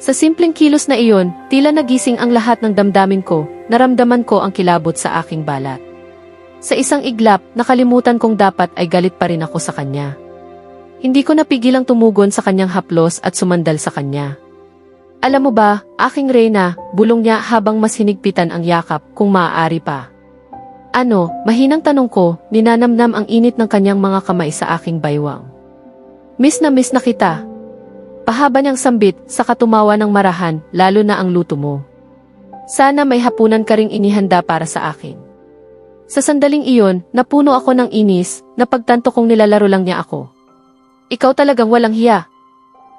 Sa simpleng kilos na iyon, tila nagising ang lahat ng damdamin ko, naramdaman ko ang kilabot sa aking balat. Sa isang iglap, nakalimutan kong dapat ay galit pa rin ako sa kanya. Hindi ko napigilang tumugon sa kanyang haplos at sumandal sa kanya. Alam mo ba, aking reyna, bulong niya habang mas hinigpitan ang yakap kung maaari pa. Ano, mahinang tanong ko, ninanamnam ang init ng kanyang mga kamay sa aking baywang. Miss na kita. Pahaba niyang sambit sa katumawa ng marahan, lalo na ang luto mo. Sana may hapunan ka ring inihanda para sa akin. Sa sandaling iyon, napuno ako ng inis, na pagtanto kong nilalaro lang niya ako. Ikaw talagang walang hiya.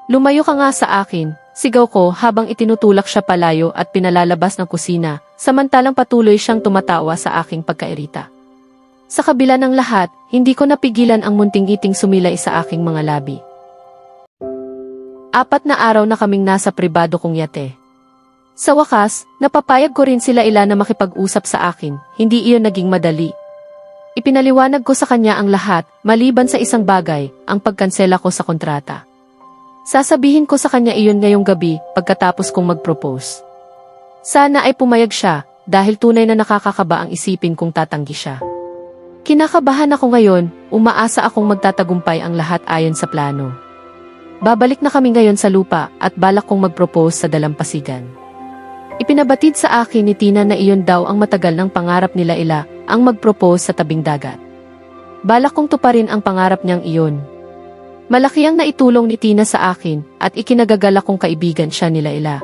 Lumayo ka nga sa akin, sigaw ko habang itinutulak siya palayo at pinalalabas ng kusina, samantalang patuloy siyang tumatawa sa aking pagkairita. Sa kabila ng lahat, hindi ko napigilan ang munting-ngiting sumilay sa aking mga labi. 4 na araw na kaming nasa pribado kong yate. Sa wakas, napapayag ko rin sila na makipag-usap sa akin, hindi iyon naging madali. Ipinaliwanag ko sa kanya ang lahat, maliban sa isang bagay, ang pagkansela ko sa kontrata. Sasabihin ko sa kanya iyon ngayong gabi, pagkatapos kong mag-propose. Sana ay pumayag siya, dahil tunay na nakakakaba ang isipin kung tatanggi siya. Kinakabahan ako ngayon, umaasa akong magtatagumpay ang lahat ayon sa plano. Babalik na kami ngayon sa lupa at balak kong mag-propose sa dalampasigan. Ipinabatid sa akin ni Tina na iyon daw ang matagal ng pangarap nila ang mag-propose sa tabing dagat. Balak kong tuparin ang pangarap niyang iyon. Malaki ang naitulong ni Tina sa akin at ikinagagalak kong kaibigan siya nila.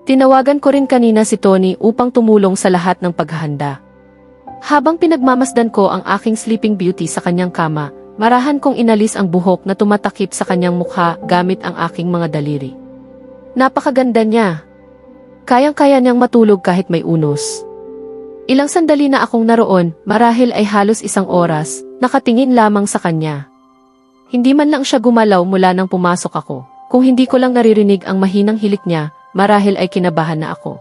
Tinawagan ko rin kanina si Tony upang tumulong sa lahat ng paghahanda. Habang pinagmamasdan ko ang aking sleeping beauty sa kanyang kama, marahan kong inalis ang buhok na tumatakip sa kanyang mukha gamit ang aking mga daliri. Napakaganda niya. Kayang-kaya niyang matulog kahit may unos. Ilang sandali na akong naroon, marahil ay halos 1 oras, nakatingin lamang sa kanya. Hindi man lang siya gumalaw mula nang pumasok ako. Kung hindi ko lang naririnig ang mahinang hilik niya, marahil ay kinabahan na ako.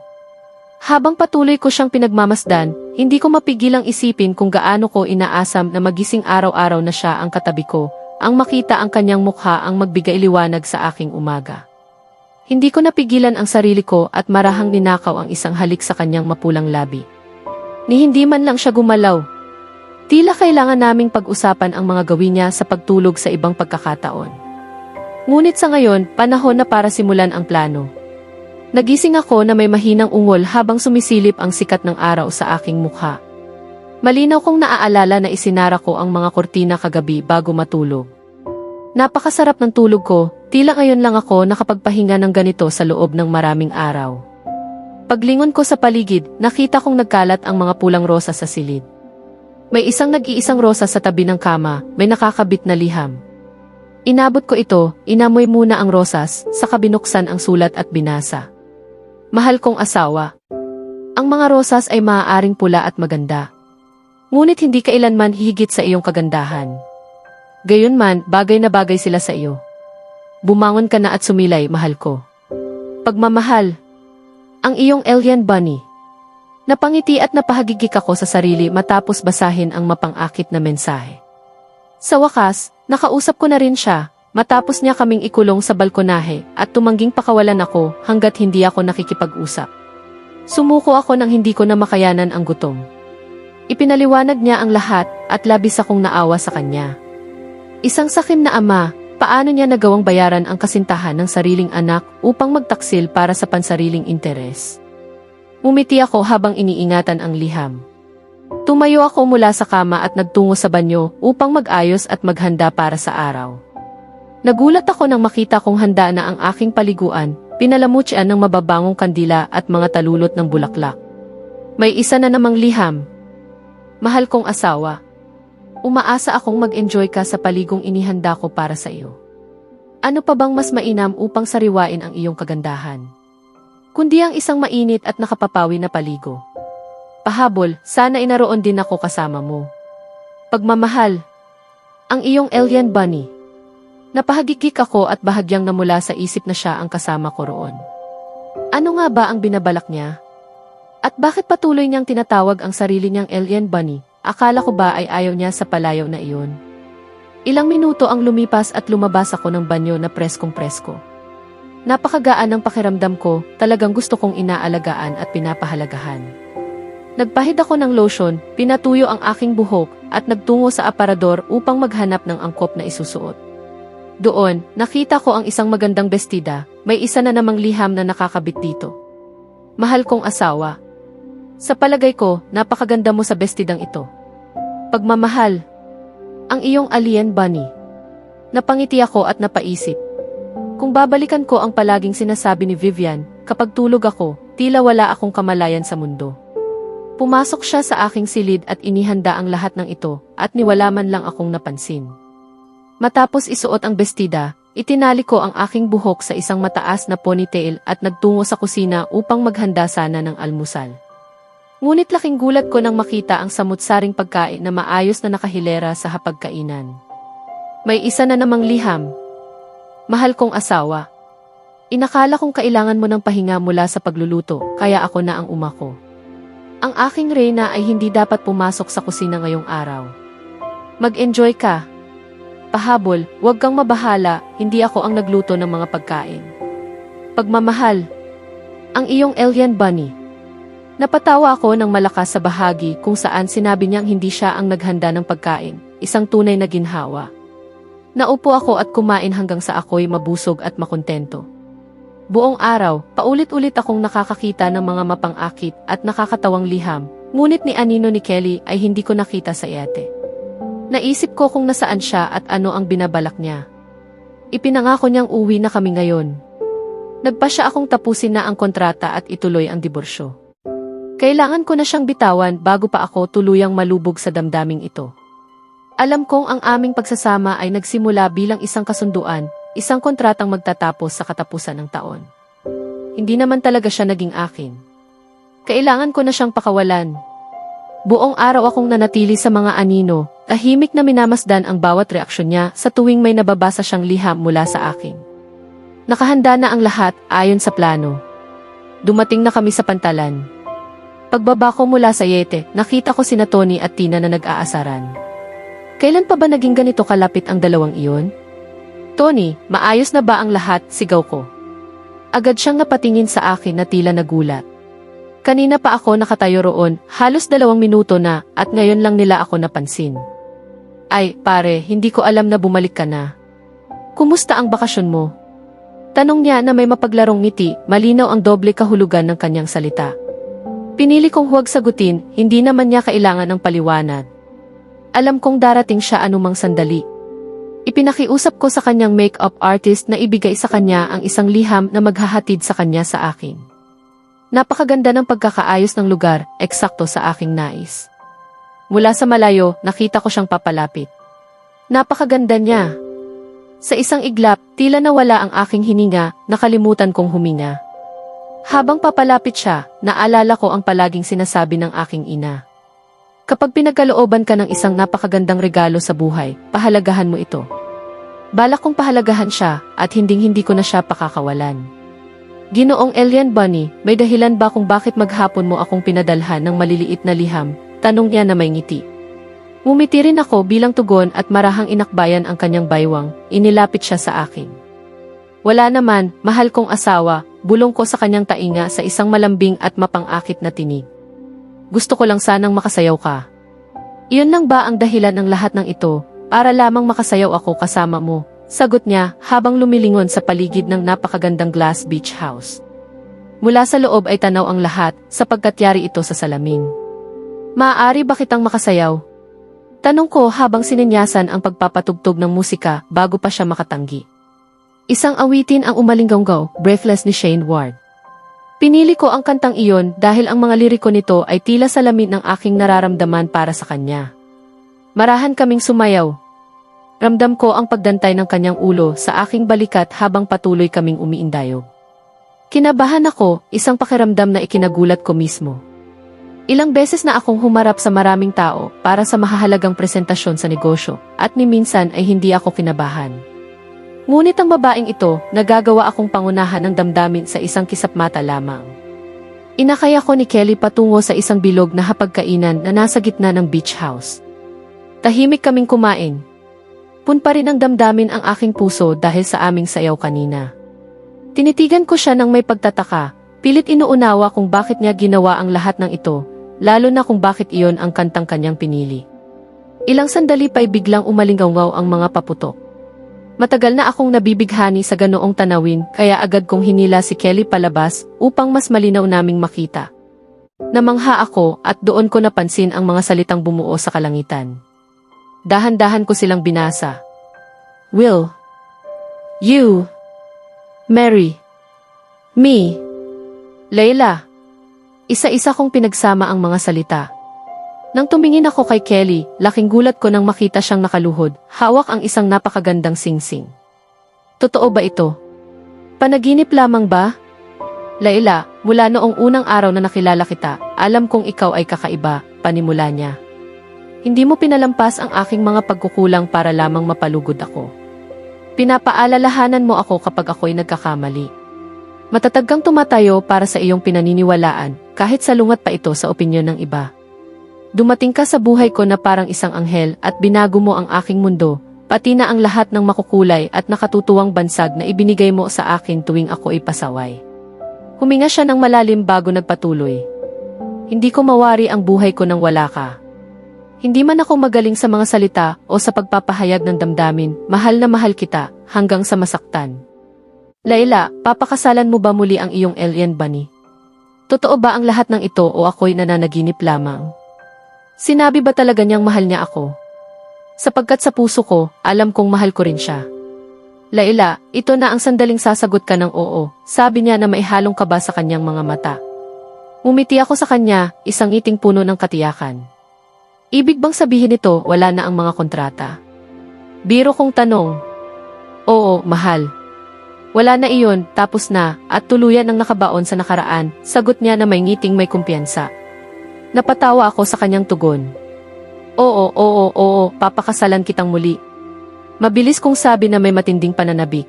Habang patuloy ko siyang pinagmamasdan, hindi ko mapigilang isipin kung gaano ko inaasam na magising araw-araw na siya ang katabi ko, ang makita ang kanyang mukha ang magbigay liwanag sa aking umaga. Hindi ko napigilan ang sarili ko at marahang ninakaw ang isang halik sa kanyang mapulang labi. Ni hindi man lang siya gumalaw. Tila kailangan naming pag-usapan ang mga gawin niya sa pagtulog sa ibang pagkakataon. Ngunit sa ngayon, panahon na para simulan ang plano. Nagising ako na may mahinang ungol habang sumisilip ang sikat ng araw sa aking mukha. Malinaw kong naaalala na isinara ko ang mga kortina kagabi bago matulog. Napakasarap ng tulog ko, tila ngayon lang ako nakapagpahinga ng ganito sa loob ng maraming araw. Paglingon ko sa paligid, nakita kong nagkalat ang mga pulang rosa sa silid. May isang nag-iisang rosa sa tabi ng kama, may nakakabit na liham. Inabot ko ito, inamoy muna ang rosas, saka binuksan ang sulat at binasa. Mahal kong asawa. Ang mga rosas ay maaaring pula at maganda. Ngunit hindi kailanman hihigit sa iyong kagandahan. Gayunman, bagay na bagay sila sa iyo. Bumangon ka na at sumilay, mahal ko. Pagmamahal. Ang iyong alien bunny. Napangiti at napahagigik ako sa sarili matapos basahin ang mapang-akit na mensahe. Sa wakas, nakausap ko na rin siya, matapos niya kaming ikulong sa balkonahe at tumangging pakawalan ako hanggat hindi ako nakikipag-usap. Sumuko ako nang hindi ko na makayanan ang gutom. Ipinaliwanag niya ang lahat at labis akong naawa sa kanya. Isang sakim na ama, paano niya nagawang bayaran ang kasintahan ng sariling anak upang magtaksil para sa pansariling interes? Umiti ako habang iniingatan ang liham. Tumayo ako mula sa kama at nagtungo sa banyo upang mag-ayos at maghanda para sa araw. Nagulat ako nang makita kong handa na ang aking paliguan, pinalamutyan ng mababangong kandila at mga talulot ng bulaklak. May isa na namang liham. Mahal kong asawa. Umaasa akong mag-enjoy ka sa paligong inihanda ko para sa iyo. Ano pa bang mas mainam upang sariwain ang iyong kagandahan? Kundi ang isang mainit at nakapapawi na paligo. Pahabol, sana inaroon din ako kasama mo. Pagmamahal. Ang iyong alien bunny. Napahagikik ako at bahagyang namula sa isip na siya ang kasama ko roon. Ano nga ba ang binabalak niya? At bakit patuloy niyang tinatawag ang sarili niyang alien bunny? Akala ko ba ay ayaw niya sa palayaw na iyon? Ilang minuto ang lumipas at lumabas ako ng banyo na preskong presko. Napakagaan ng pakiramdam ko, talagang gusto kong inaalagaan at pinapahalagahan. Nagpahid ako ng lotion, pinatuyo ang aking buhok, at nagtungo sa aparador upang maghanap ng angkop na isusuot. Doon, nakita ko ang isang magandang bestida, may isa na namang liham na nakakabit dito. Mahal kong asawa. Sa palagay ko, napakaganda mo sa bestidang ito. Pagmamahal. Ang iyong alien bunny. Napangiti ako at napaisip. Kung babalikan ko ang palaging sinasabi ni Vivian, kapag tulog ako, tila wala akong kamalayan sa mundo. Pumasok siya sa aking silid at inihanda ang lahat ng ito, at niwala man lang akong napansin. Matapos isuot ang bestida, itinali ko ang aking buhok sa isang mataas na ponytail at nagtungo sa kusina upang maghanda sana ng almusal. Ngunit laking gulat ko nang makita ang samut-saring pagkain na maayos na nakahilera sa hapagkainan. May isa na namang liham. Mahal kong asawa. Inakala kong kailangan mo ng pahinga mula sa pagluluto, kaya ako na ang umako. Ang aking reyna ay hindi dapat pumasok sa kusina ngayong araw. Mag-enjoy ka. Pahabol, huwag kang mabahala, hindi ako ang nagluto ng mga pagkain. Pagmamahal. Ang iyong alien bunny. Napatawa ako ng malakas sa bahagi kung saan sinabi niyang hindi siya ang naghanda ng pagkain, isang tunay na ginhawa. Naupo ako at kumain hanggang sa ako'y mabusog at makontento. Buong araw, paulit-ulit akong nakakakita ng mga mapang-akit at nakakatawang liham, ngunit ni Anino ni Kelly ay hindi ko nakita sa yate. Naisip ko kung nasaan siya at ano ang binabalak niya. Ipinangako niyang uwi na kami ngayon. Nagpasya akong tapusin na ang kontrata at ituloy ang diborsyo. Kailangan ko na siyang bitawan bago pa ako tuluyang malubog sa damdaming ito. Alam kong ang aming pagsasama ay nagsimula bilang isang kasunduan, isang kontratang magtatapos sa katapusan ng taon. Hindi naman talaga siya naging akin. Kailangan ko na siyang pakawalan. Buong araw akong nanatili sa mga anino, tahimik na minamasdan ang bawat reaksyon niya sa tuwing may nababasa siyang liham mula sa akin. Nakahanda na ang lahat ayon sa plano. Dumating na kami sa pantalan. Pagbaba ko mula sa yete, nakita ko sina Tony at Tina na nag-aasaran. Kailan pa ba naging ganito kalapit ang dalawang iyon? Tony, maayos na ba ang lahat? Sigaw ko. Agad siyang napatingin sa akin na tila nagulat. Kanina pa ako nakatayo roon, halos 2 minuto na, at ngayon lang nila ako napansin. Ay, pare, hindi ko alam na bumalik ka na. Kumusta ang bakasyon mo? Tanong niya na may mapaglarong ngiti, malinaw ang doble kahulugan ng kanyang salita. Pinili kong huwag sagutin, hindi naman niya kailangan ng paliwanag. Alam kong darating siya anumang sandali. Ipinakiusap ko sa kanyang make-up artist na ibigay sa kanya ang isang liham na maghahatid sa kanya sa akin. Napakaganda ng pagkakaayos ng lugar, eksakto sa aking nais. Mula sa malayo, nakita ko siyang papalapit. Napakaganda niya. Sa isang iglap, tila nawala ang aking hininga, nakalimutan kong huminga. Habang papalapit siya, naalala ko ang palaging sinasabi ng aking ina. Kapag pinagkalooban ka ng isang napakagandang regalo sa buhay, pahalagahan mo ito. Balak kong pahalagahan siya at hinding-hindi ko na siya pakakawalan. Ginoong alien bunny, may dahilan ba kung bakit maghapon mo akong pinadalhan ng maliliit na liham? Tanong niya na may ngiti. Ngumiti rin ako bilang tugon at marahang inakbayan ang kanyang baywang, inilapit siya sa akin. Wala naman, mahal kong asawa, bulong ko sa kanyang tainga sa isang malambing at mapang-akit na tinig. Gusto ko lang sanang makasayaw ka. Iyon lang ba ang dahilan ng lahat ng ito, para lamang makasayaw ako kasama mo? Sagot niya habang lumilingon sa paligid ng napakagandang glass beach house. Mula sa loob ay tanaw ang lahat sapagkat yari ito sa salamin. Maaari ba kitang makasayaw? Tanong ko habang sininyasan ang pagpapatugtog ng musika bago pa siya makatanggi. Isang awitin ang Umalinggaw, Breathless ni Shane Ward. Pinili ko ang kantang iyon dahil ang mga liriko nito ay tila salamin ng aking nararamdaman para sa kanya. Marahan kaming sumayaw. Ramdam ko ang pagdantay ng kanyang ulo sa aking balikat habang patuloy kaming umiindayog. Kinabahan ako, isang pakiramdam na ikinagulat ko mismo. Ilang beses na akong humarap sa maraming tao para sa mahahalagang presentasyon sa negosyo at ni minsan ay hindi ako kinabahan. Ngunit ang babaeng ito, nagagawa akong pangunahan ng damdamin sa isang kisap mata lamang. Inakay ako ni Kelly patungo sa isang bilog na hapagkainan na nasa gitna ng beach house. Tahimik kaming kumain. Punpa rin ang damdamin ang aking puso dahil sa aming sayaw kanina. Tinitigan ko siya ng may pagtataka, pilit inuunawa kung bakit niya ginawa ang lahat ng ito, lalo na kung bakit iyon ang kantang kanyang pinili. Ilang sandali pa'y biglang umalingaw ang mga paputok. Matagal na akong nabibighani sa ganoong tanawin kaya agad kong hinila si Kelly palabas upang mas malinaw naming makita. Namangha ako at doon ko napansin ang mga salitang bumuo sa kalangitan. Dahan-dahan ko silang binasa. Will. You. Mary. Me. Layla. Isa-isa kong pinagsama ang mga salita. Nang tumingin ako kay Kelly, laking gulat ko nang makita siyang nakaluhod, hawak ang isang napakagandang singsing. Totoo ba ito? Panaginip lamang ba? Layla, mula noong unang araw na nakilala kita, alam kong ikaw ay kakaiba, panimula niya. Hindi mo pinalampas ang aking mga pagkukulang para lamang mapalugod ako. Pinapaalalahanan mo ako kapag ako'y nagkakamali. Matatag kang tumatayo para sa iyong pinaniniwalaan, kahit salungat pa ito sa opinyon ng iba. Dumating ka sa buhay ko na parang isang anghel at binago mo ang aking mundo, pati na ang lahat ng makukulay at nakatutuwang bansag na ibinigay mo sa akin tuwing ako ipasaway. Huminga siya ng malalim bago nagpatuloy. Hindi ko mawari ang buhay ko nang wala ka. Hindi man ako magaling sa mga salita o sa pagpapahayag ng damdamin, mahal na mahal kita, hanggang sa masaktan. Layla, papakasalan mo ba muli ang iyong alien bunny? Totoo ba ang lahat ng ito o ako'y nananaginip lamang? Sinabi ba talaga niyang mahal niya ako? Sapagkat sa puso ko, alam kong mahal ko rin siya. Layla, ito na ang sandaling sasagot ka ng oo, sabi niya na maihalong kaba sa kanyang mga mata. Umiti ako sa kanya, isang ngiting puno ng katiyakan. Ibig bang sabihin nito wala na ang mga kontrata? Biro kong tanong. Oo, mahal. Wala na iyon, tapos na, at tuluyan ang nakabaon sa nakaraan, sagot niya na may ngiting may kumpiyansa. Napatawa ako sa kanyang tugon. Oo, papakasalan kitang muli. Mabilis kong sabi na may matinding pananabik.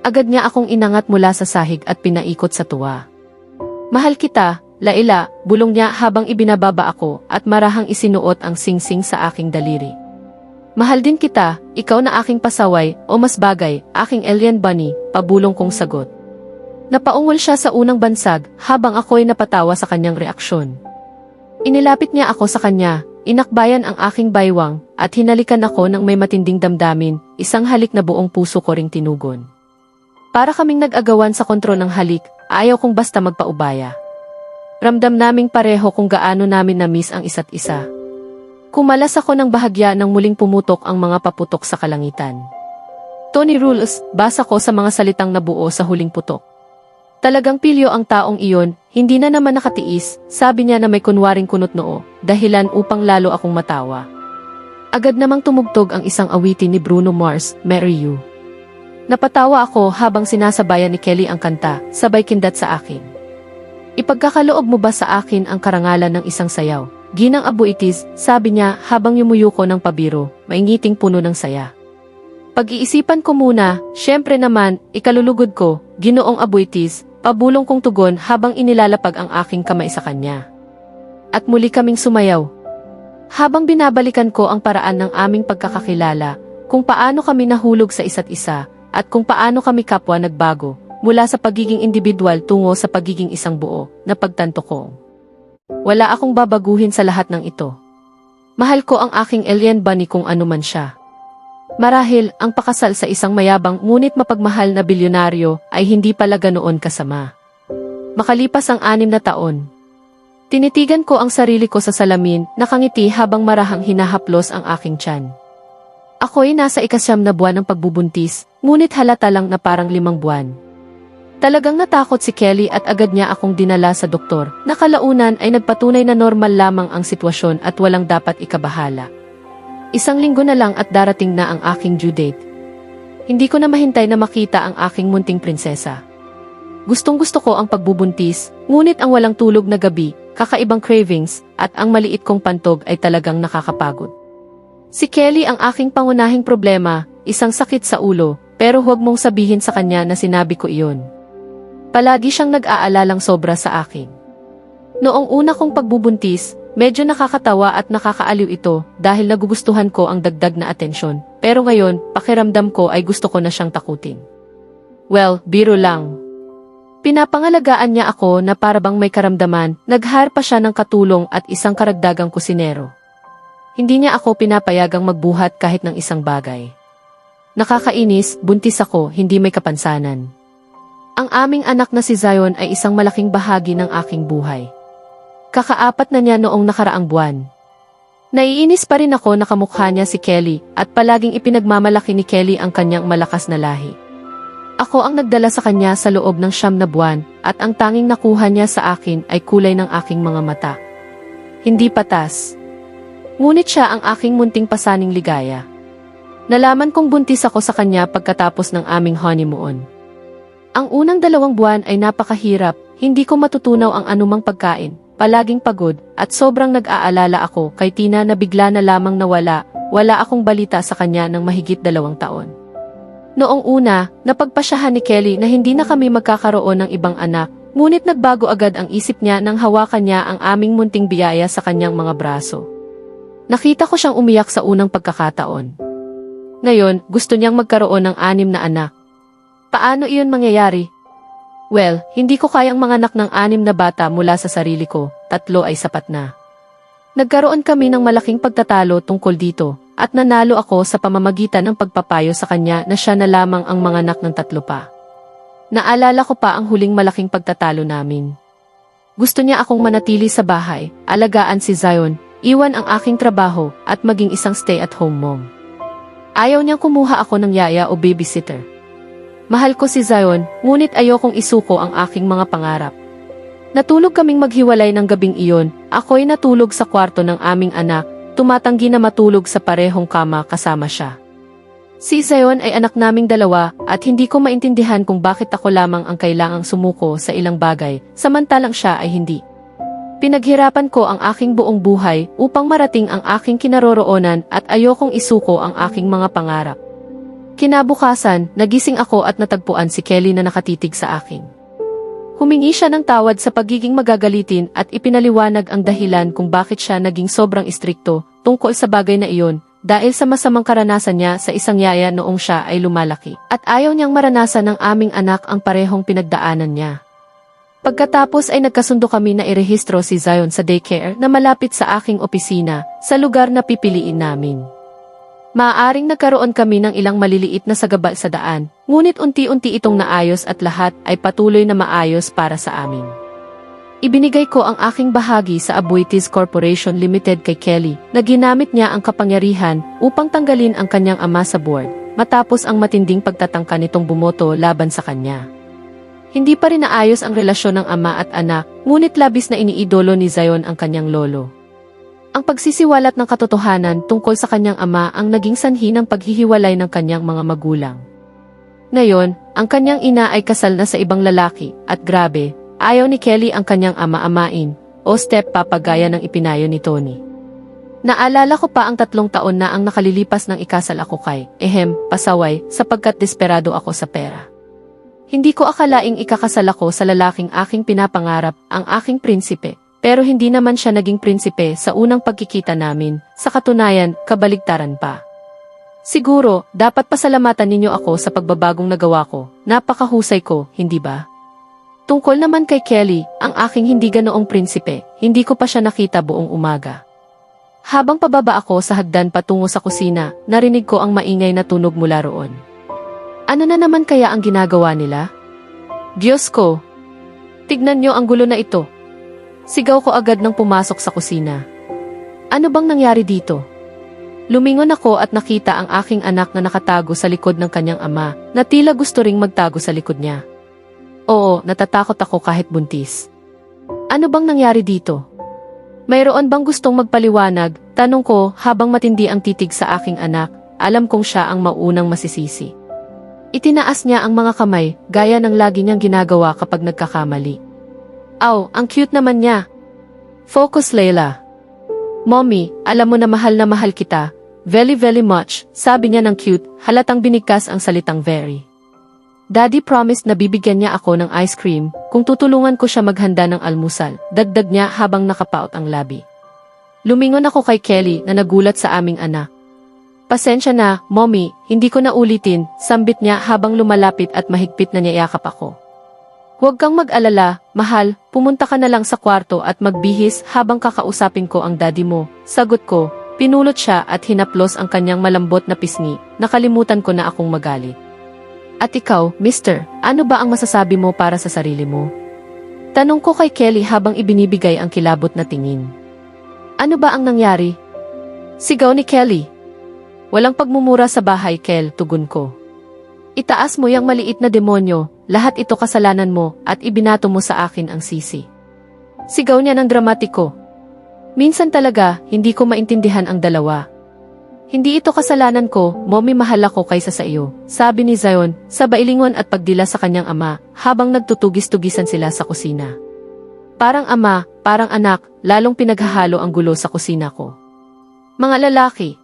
Agad niya akong inangat mula sa sahig at pinaikot sa tuwa. Mahal kita, Layla, bulong niya habang ibinababa ako at marahang isinuot ang singsing sa aking daliri. Mahal din kita, ikaw na aking pasaway o mas bagay, aking alien bunny, pabulong kong sagot. Napaungol siya sa unang bansag habang ako'y napatawa sa kanyang reaksyon. Inilapit niya ako sa kanya, inakbayan ang aking baywang at hinalikan ako ng may matinding damdamin, isang halik na buong puso ko ring tinugon. Para kaming nag-agawan sa kontrol ng halik, ayaw kong basta magpaubaya. Ramdam naming pareho kung gaano namin na-miss ang isa't isa. Kumalas ako ng bahagya nang muling pumutok ang mga paputok sa kalangitan. Tony Rules, basa ko sa mga salitang nabuo sa huling putok. Talagang pilyo ang taong iyon, hindi na naman nakatiis, sabi niya na may kunwaring kunot noo, dahilan upang lalo akong matawa. Agad namang tumugtog ang isang awitin ni Bruno Mars, Marry You. Napatawa ako habang sinasabayan ni Kelly ang kanta, sabay kindat sa akin. Ipagkakaloob mo ba sa akin ang karangalan ng isang sayaw? Ginang Abuitis, sabi niya habang yumuyuko ng pabiro, maingiting puno ng saya. Pag-iisipan ko muna, syempre naman, ikalulugod ko, Ginoong Abuitis, pabulong kong tugon habang inilalapag ang aking kamay sa kanya. At muli kaming sumayaw. Habang binabalikan ko ang paraan ng aming pagkakakilala, kung paano kami nahulog sa isa't isa, at kung paano kami kapwa nagbago, mula sa pagiging individual tungo sa pagiging isang buo, na pagtanto ko. Wala akong babaguhin sa lahat ng ito. Mahal ko ang aking alien bunny kung ano man siya. Marahil, ang pakasal sa isang mayabang ngunit mapagmahal na bilyonaryo ay hindi pala ganoon kasama. Makalipas ang 6 na taon. Tinitigan ko ang sarili ko sa salamin, nakangiti habang marahang hinahaplos ang aking tiyan. Ako'y nasa 9 na buwan ng pagbubuntis, ngunit halata lang na parang 5 buwan. Talagang natakot si Kelly at agad niya akong dinala sa doktor, na kalaunan ay nagpatunay na normal lamang ang sitwasyon at walang dapat ikabahala. 1 linggo na lang at darating na ang aking due date. Hindi ko na mahintay na makita ang aking munting prinsesa. Gustong-gusto ko ang pagbubuntis, ngunit ang walang tulog na gabi, kakaibang cravings, at ang maliit kong pantog ay talagang nakakapagod. Si Kelly ang aking pangunahing problema, isang sakit sa ulo, pero huwag mong sabihin sa kanya na sinabi ko iyon. Palagi siyang nag-aalalang sobra sa akin. Noong una kong pagbubuntis, medyo nakakatawa at nakakaaliw ito dahil nagugustuhan ko ang dagdag na atensyon. Pero ngayon, pakiramdam ko ay gusto ko na siyang takutin. Well, biro lang. Pinapangalagaan niya ako na parabang may karamdaman, nag-hire pa siya ng katulong at isang karagdagang kusinero. Hindi niya ako pinapayagang magbuhat kahit ng isang bagay. Nakakainis, buntis ako, hindi may kapansanan. Ang aming anak na si Zion ay isang malaking bahagi ng aking buhay. Kakaapat na niya noong nakaraang buwan. Naiinis pa rin ako na kamukha niya si Kelly at palaging ipinagmamalaki ni Kelly ang kanyang malakas na lahi. Ako ang nagdala sa kanya sa loob ng 9 na buwan at ang tanging nakuha niya sa akin ay kulay ng aking mga mata. Hindi patas. Ngunit siya ang aking munting pasaning ligaya. Nalaman kong buntis ako sa kanya pagkatapos ng aming honeymoon. Ang unang 2 buwan ay napakahirap, hindi ko matutunaw ang anumang pagkain, palaging pagod, at sobrang nag-aalala ako kay Tina na bigla na lamang nawala, wala akong balita sa kanya ng mahigit 2 taon. Noong una, napagpasyahan ni Kelly na hindi na kami magkakaroon ng ibang anak, ngunit nagbago agad ang isip niya nang hawakan niya ang aming munting biyaya sa kanyang mga braso. Nakita ko siyang umiyak sa unang pagkakataon. Ngayon, gusto niyang magkaroon ng 6 na anak. Paano iyon mangyayari? Well, hindi ko kayang manganak ng 6 na bata mula sa sarili ko, 3 ay sapat na. Nagkaroon kami ng malaking pagtatalo tungkol dito, at nanalo ako sa pamamagitan ng pagpapayo sa kanya na siya na lamang ang manganak ng 3 pa. Naalala ko pa ang huling malaking pagtatalo namin. Gusto niya akong manatili sa bahay, alagaan si Zion, iwan ang aking trabaho, at maging isang stay-at-home mom. Ayaw niyang kumuha ako ng yaya o babysitter. Mahal ko si Zion, ngunit ayokong isuko ang aking mga pangarap. Natulog kaming maghiwalay ng gabing iyon, ako'y natulog sa kwarto ng aming anak, tumatanggi na matulog sa parehong kama kasama siya. Si Zion ay anak naming 2 at hindi ko maintindihan kung bakit ako lamang ang kailangang sumuko sa ilang bagay, samantalang siya ay hindi. Pinaghirapan ko ang aking buong buhay upang marating ang aking kinaroroonan at ayokong isuko ang aking mga pangarap. Kinabukasan, nagising ako at natagpuan si Kelly na nakatitig sa akin. Humingi siya ng tawad sa pagiging magagalitin at ipinaliwanag ang dahilan kung bakit siya naging sobrang istrikto tungkol sa bagay na iyon dahil sa masamang karanasan niya sa isang yaya noong siya ay lumalaki at ayaw niyang maranasan ng aming anak ang parehong pinagdaanan niya. Pagkatapos ay nagkasundo kami na irehistro si Zion sa daycare na malapit sa aking opisina sa lugar na pipiliin namin. Maaaring nagkaroon kami ng ilang maliliit na sagabal sa daan, ngunit unti-unti itong naayos at lahat ay patuloy na maayos para sa amin. Ibinigay ko ang aking bahagi sa Abuitis Corporation Limited kay Kelly na ginamit niya ang kapangyarihan upang tanggalin ang kanyang ama sa board matapos ang matinding pagtatangka nitong bumoto laban sa kanya. Hindi pa rin naayos ang relasyon ng ama at anak, ngunit labis na iniidolo ni Zion ang kanyang lolo. Ang pagsisiwalat ng katotohanan tungkol sa kanyang ama ang naging sanhi ng paghihiwalay ng kanyang mga magulang. Ngayon, ang kanyang ina ay kasal na sa ibang lalaki, at grabe, ayaw ni Kelly ang kanyang ama-amain, o step-papa gaya ng ipinayo ni Tony. Naalala ko pa ang 3 taon na ang nakalilipas ng ikasal ako kay, pasaway, sapagkat desperado ako sa pera. Hindi ko akalaing ikakasal ako sa lalaking aking pinapangarap, ang aking prinsipe, pero hindi naman siya naging prinsipe sa unang pagkikita namin, sa katunayan, kabaligtaran pa. Siguro, dapat pasalamatan ninyo ako sa pagbabagong nagawa ko, napakahusay ko, hindi ba? Tungkol naman kay Kelly, ang aking hindi ganoong prinsipe, hindi ko pa siya nakita buong umaga. Habang pababa ako sa hagdan patungo sa kusina, narinig ko ang maingay na tunog mula roon. Ano na naman kaya ang ginagawa nila? Diyos ko! Tignan niyo ang gulo na ito. Sigaw ko agad nang pumasok sa kusina. Ano bang nangyari dito? Lumingon ako at nakita ang aking anak na nakatago sa likod ng kanyang ama, na tila gusto ring magtago sa likod niya. Oo, natatakot ako kahit buntis. Ano bang nangyari dito? Mayroon bang gustong magpaliwanag? Tanong ko habang matindi ang titig sa aking anak, alam kong siya ang maunang masisisi. Itinaas niya ang mga kamay, gaya ng lagi niyang ginagawa kapag nagkakamali. Aw, ang cute naman niya. Focus, Layla. Mommy, alam mo na mahal kita. Very very much, sabi niya ng cute, halatang binigkas ang salitang very. Daddy promised na bibigyan niya ako ng ice cream kung tutulungan ko siya maghanda ng almusal, dagdag niya habang nakapaot ang labi. Lumingon ako kay Kelly na nagulat sa aming anak. Pasensya na, Mommy, hindi ko na ulitin, sambit niya habang lumalapit at mahigpit na niyayakap ako. Huwag kang mag-alala, mahal, pumunta ka na lang sa kwarto at magbihis habang kakausapin ko ang daddy mo. Sagot ko, pinulot siya at hinaplos ang kanyang malambot na pisngi, nakalimutan ko na akong magalit. At ikaw, Mister, ano ba ang masasabi mo para sa sarili mo? Tanong ko kay Kelly habang ibinibigay ang kilabot na tingin. Ano ba ang nangyari? Sigaw ni Kelly. Walang pagmumura sa bahay, Kel, tugon ko. Itaas mo yung maliit na demonyo, lahat ito kasalanan mo at ibinato mo sa akin ang sisi. Sigaw niya ng dramatiko. Minsan talaga, hindi ko maintindihan ang dalawa. Hindi ito kasalanan ko, Mommy, mahal ako kaysa sa iyo, sabi ni Zion, sa bailingon at pagdila sa kanyang ama, habang nagtutugis-tugisan sila sa kusina. Parang ama, parang anak, lalong pinaghahalo ang gulo sa kusina ko. Mga lalaki,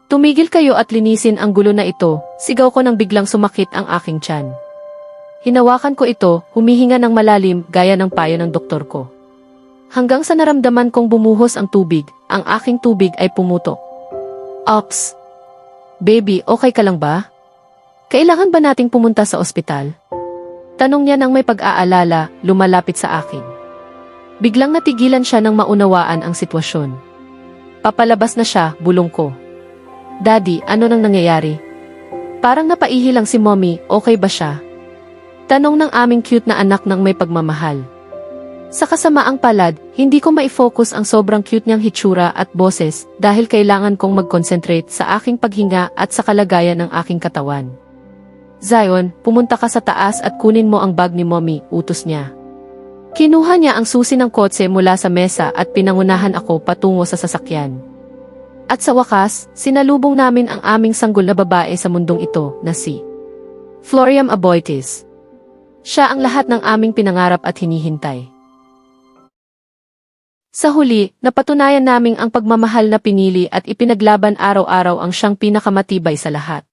tumigil kayo at linisin ang gulo na ito, sigaw ko nang biglang sumakit ang aking tiyan. Hinawakan ko ito, humihinga ng malalim gaya ng payo ng doktor ko. Hanggang sa naramdaman kong bumuhos ang tubig, ang aking tubig ay pumutok. Ops. Baby, okay ka lang ba? Kailangan ba nating pumunta sa ospital? Tanong niya nang may pag-aalala, lumalapit sa akin. Biglang natigilan siya nang maunawaan ang sitwasyon. Papalabas na siya, bulong ko. Daddy, ano nang nangyayari? Parang napaihi lang si Mommy, okay ba siya? Tanong ng aming cute na anak nang may pagmamahal. Sa kasamaang palad, hindi ko maifocus ang sobrang cute niyang hitsura at boses dahil kailangan kong mag-concentrate sa aking paghinga at sa kalagayan ng aking katawan. Zion, pumunta ka sa taas at kunin mo ang bag ni Mommy, utos niya. Kinuha niya ang susi ng kotse mula sa mesa at pinangunahan ako patungo sa sasakyan. At sa wakas, sinalubong namin ang aming sanggol na babae sa mundong ito na si Floriam Aboitis. Siya ang lahat ng aming pinangarap at hinihintay. Sa huli, napatunayan naming ang pagmamahal na pinili at ipinaglaban araw-araw ang siyang pinakamatibay sa lahat.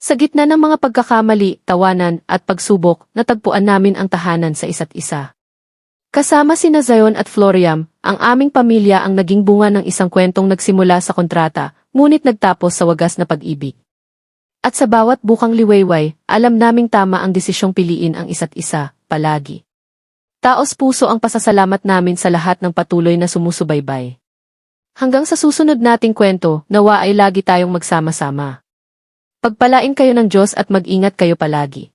Sa gitna ng mga pagkakamali, tawanan at pagsubok, natagpuan namin ang tahanan sa isa't isa. Kasama sina Zion at Floriam, ang aming pamilya ang naging bunga ng isang kwentong nagsimula sa kontrata, ngunit nagtapos sa wagas na pag-ibig. At sa bawat bukang liwayway, alam naming tama ang desisyong piliin ang isa't isa, palagi. Taos puso ang pasasalamat namin sa lahat ng patuloy na sumusubaybay. Hanggang sa susunod nating kwento, nawa ay lagi tayong magsama-sama. Pagpalain kayo ng Diyos at mag-ingat kayo palagi.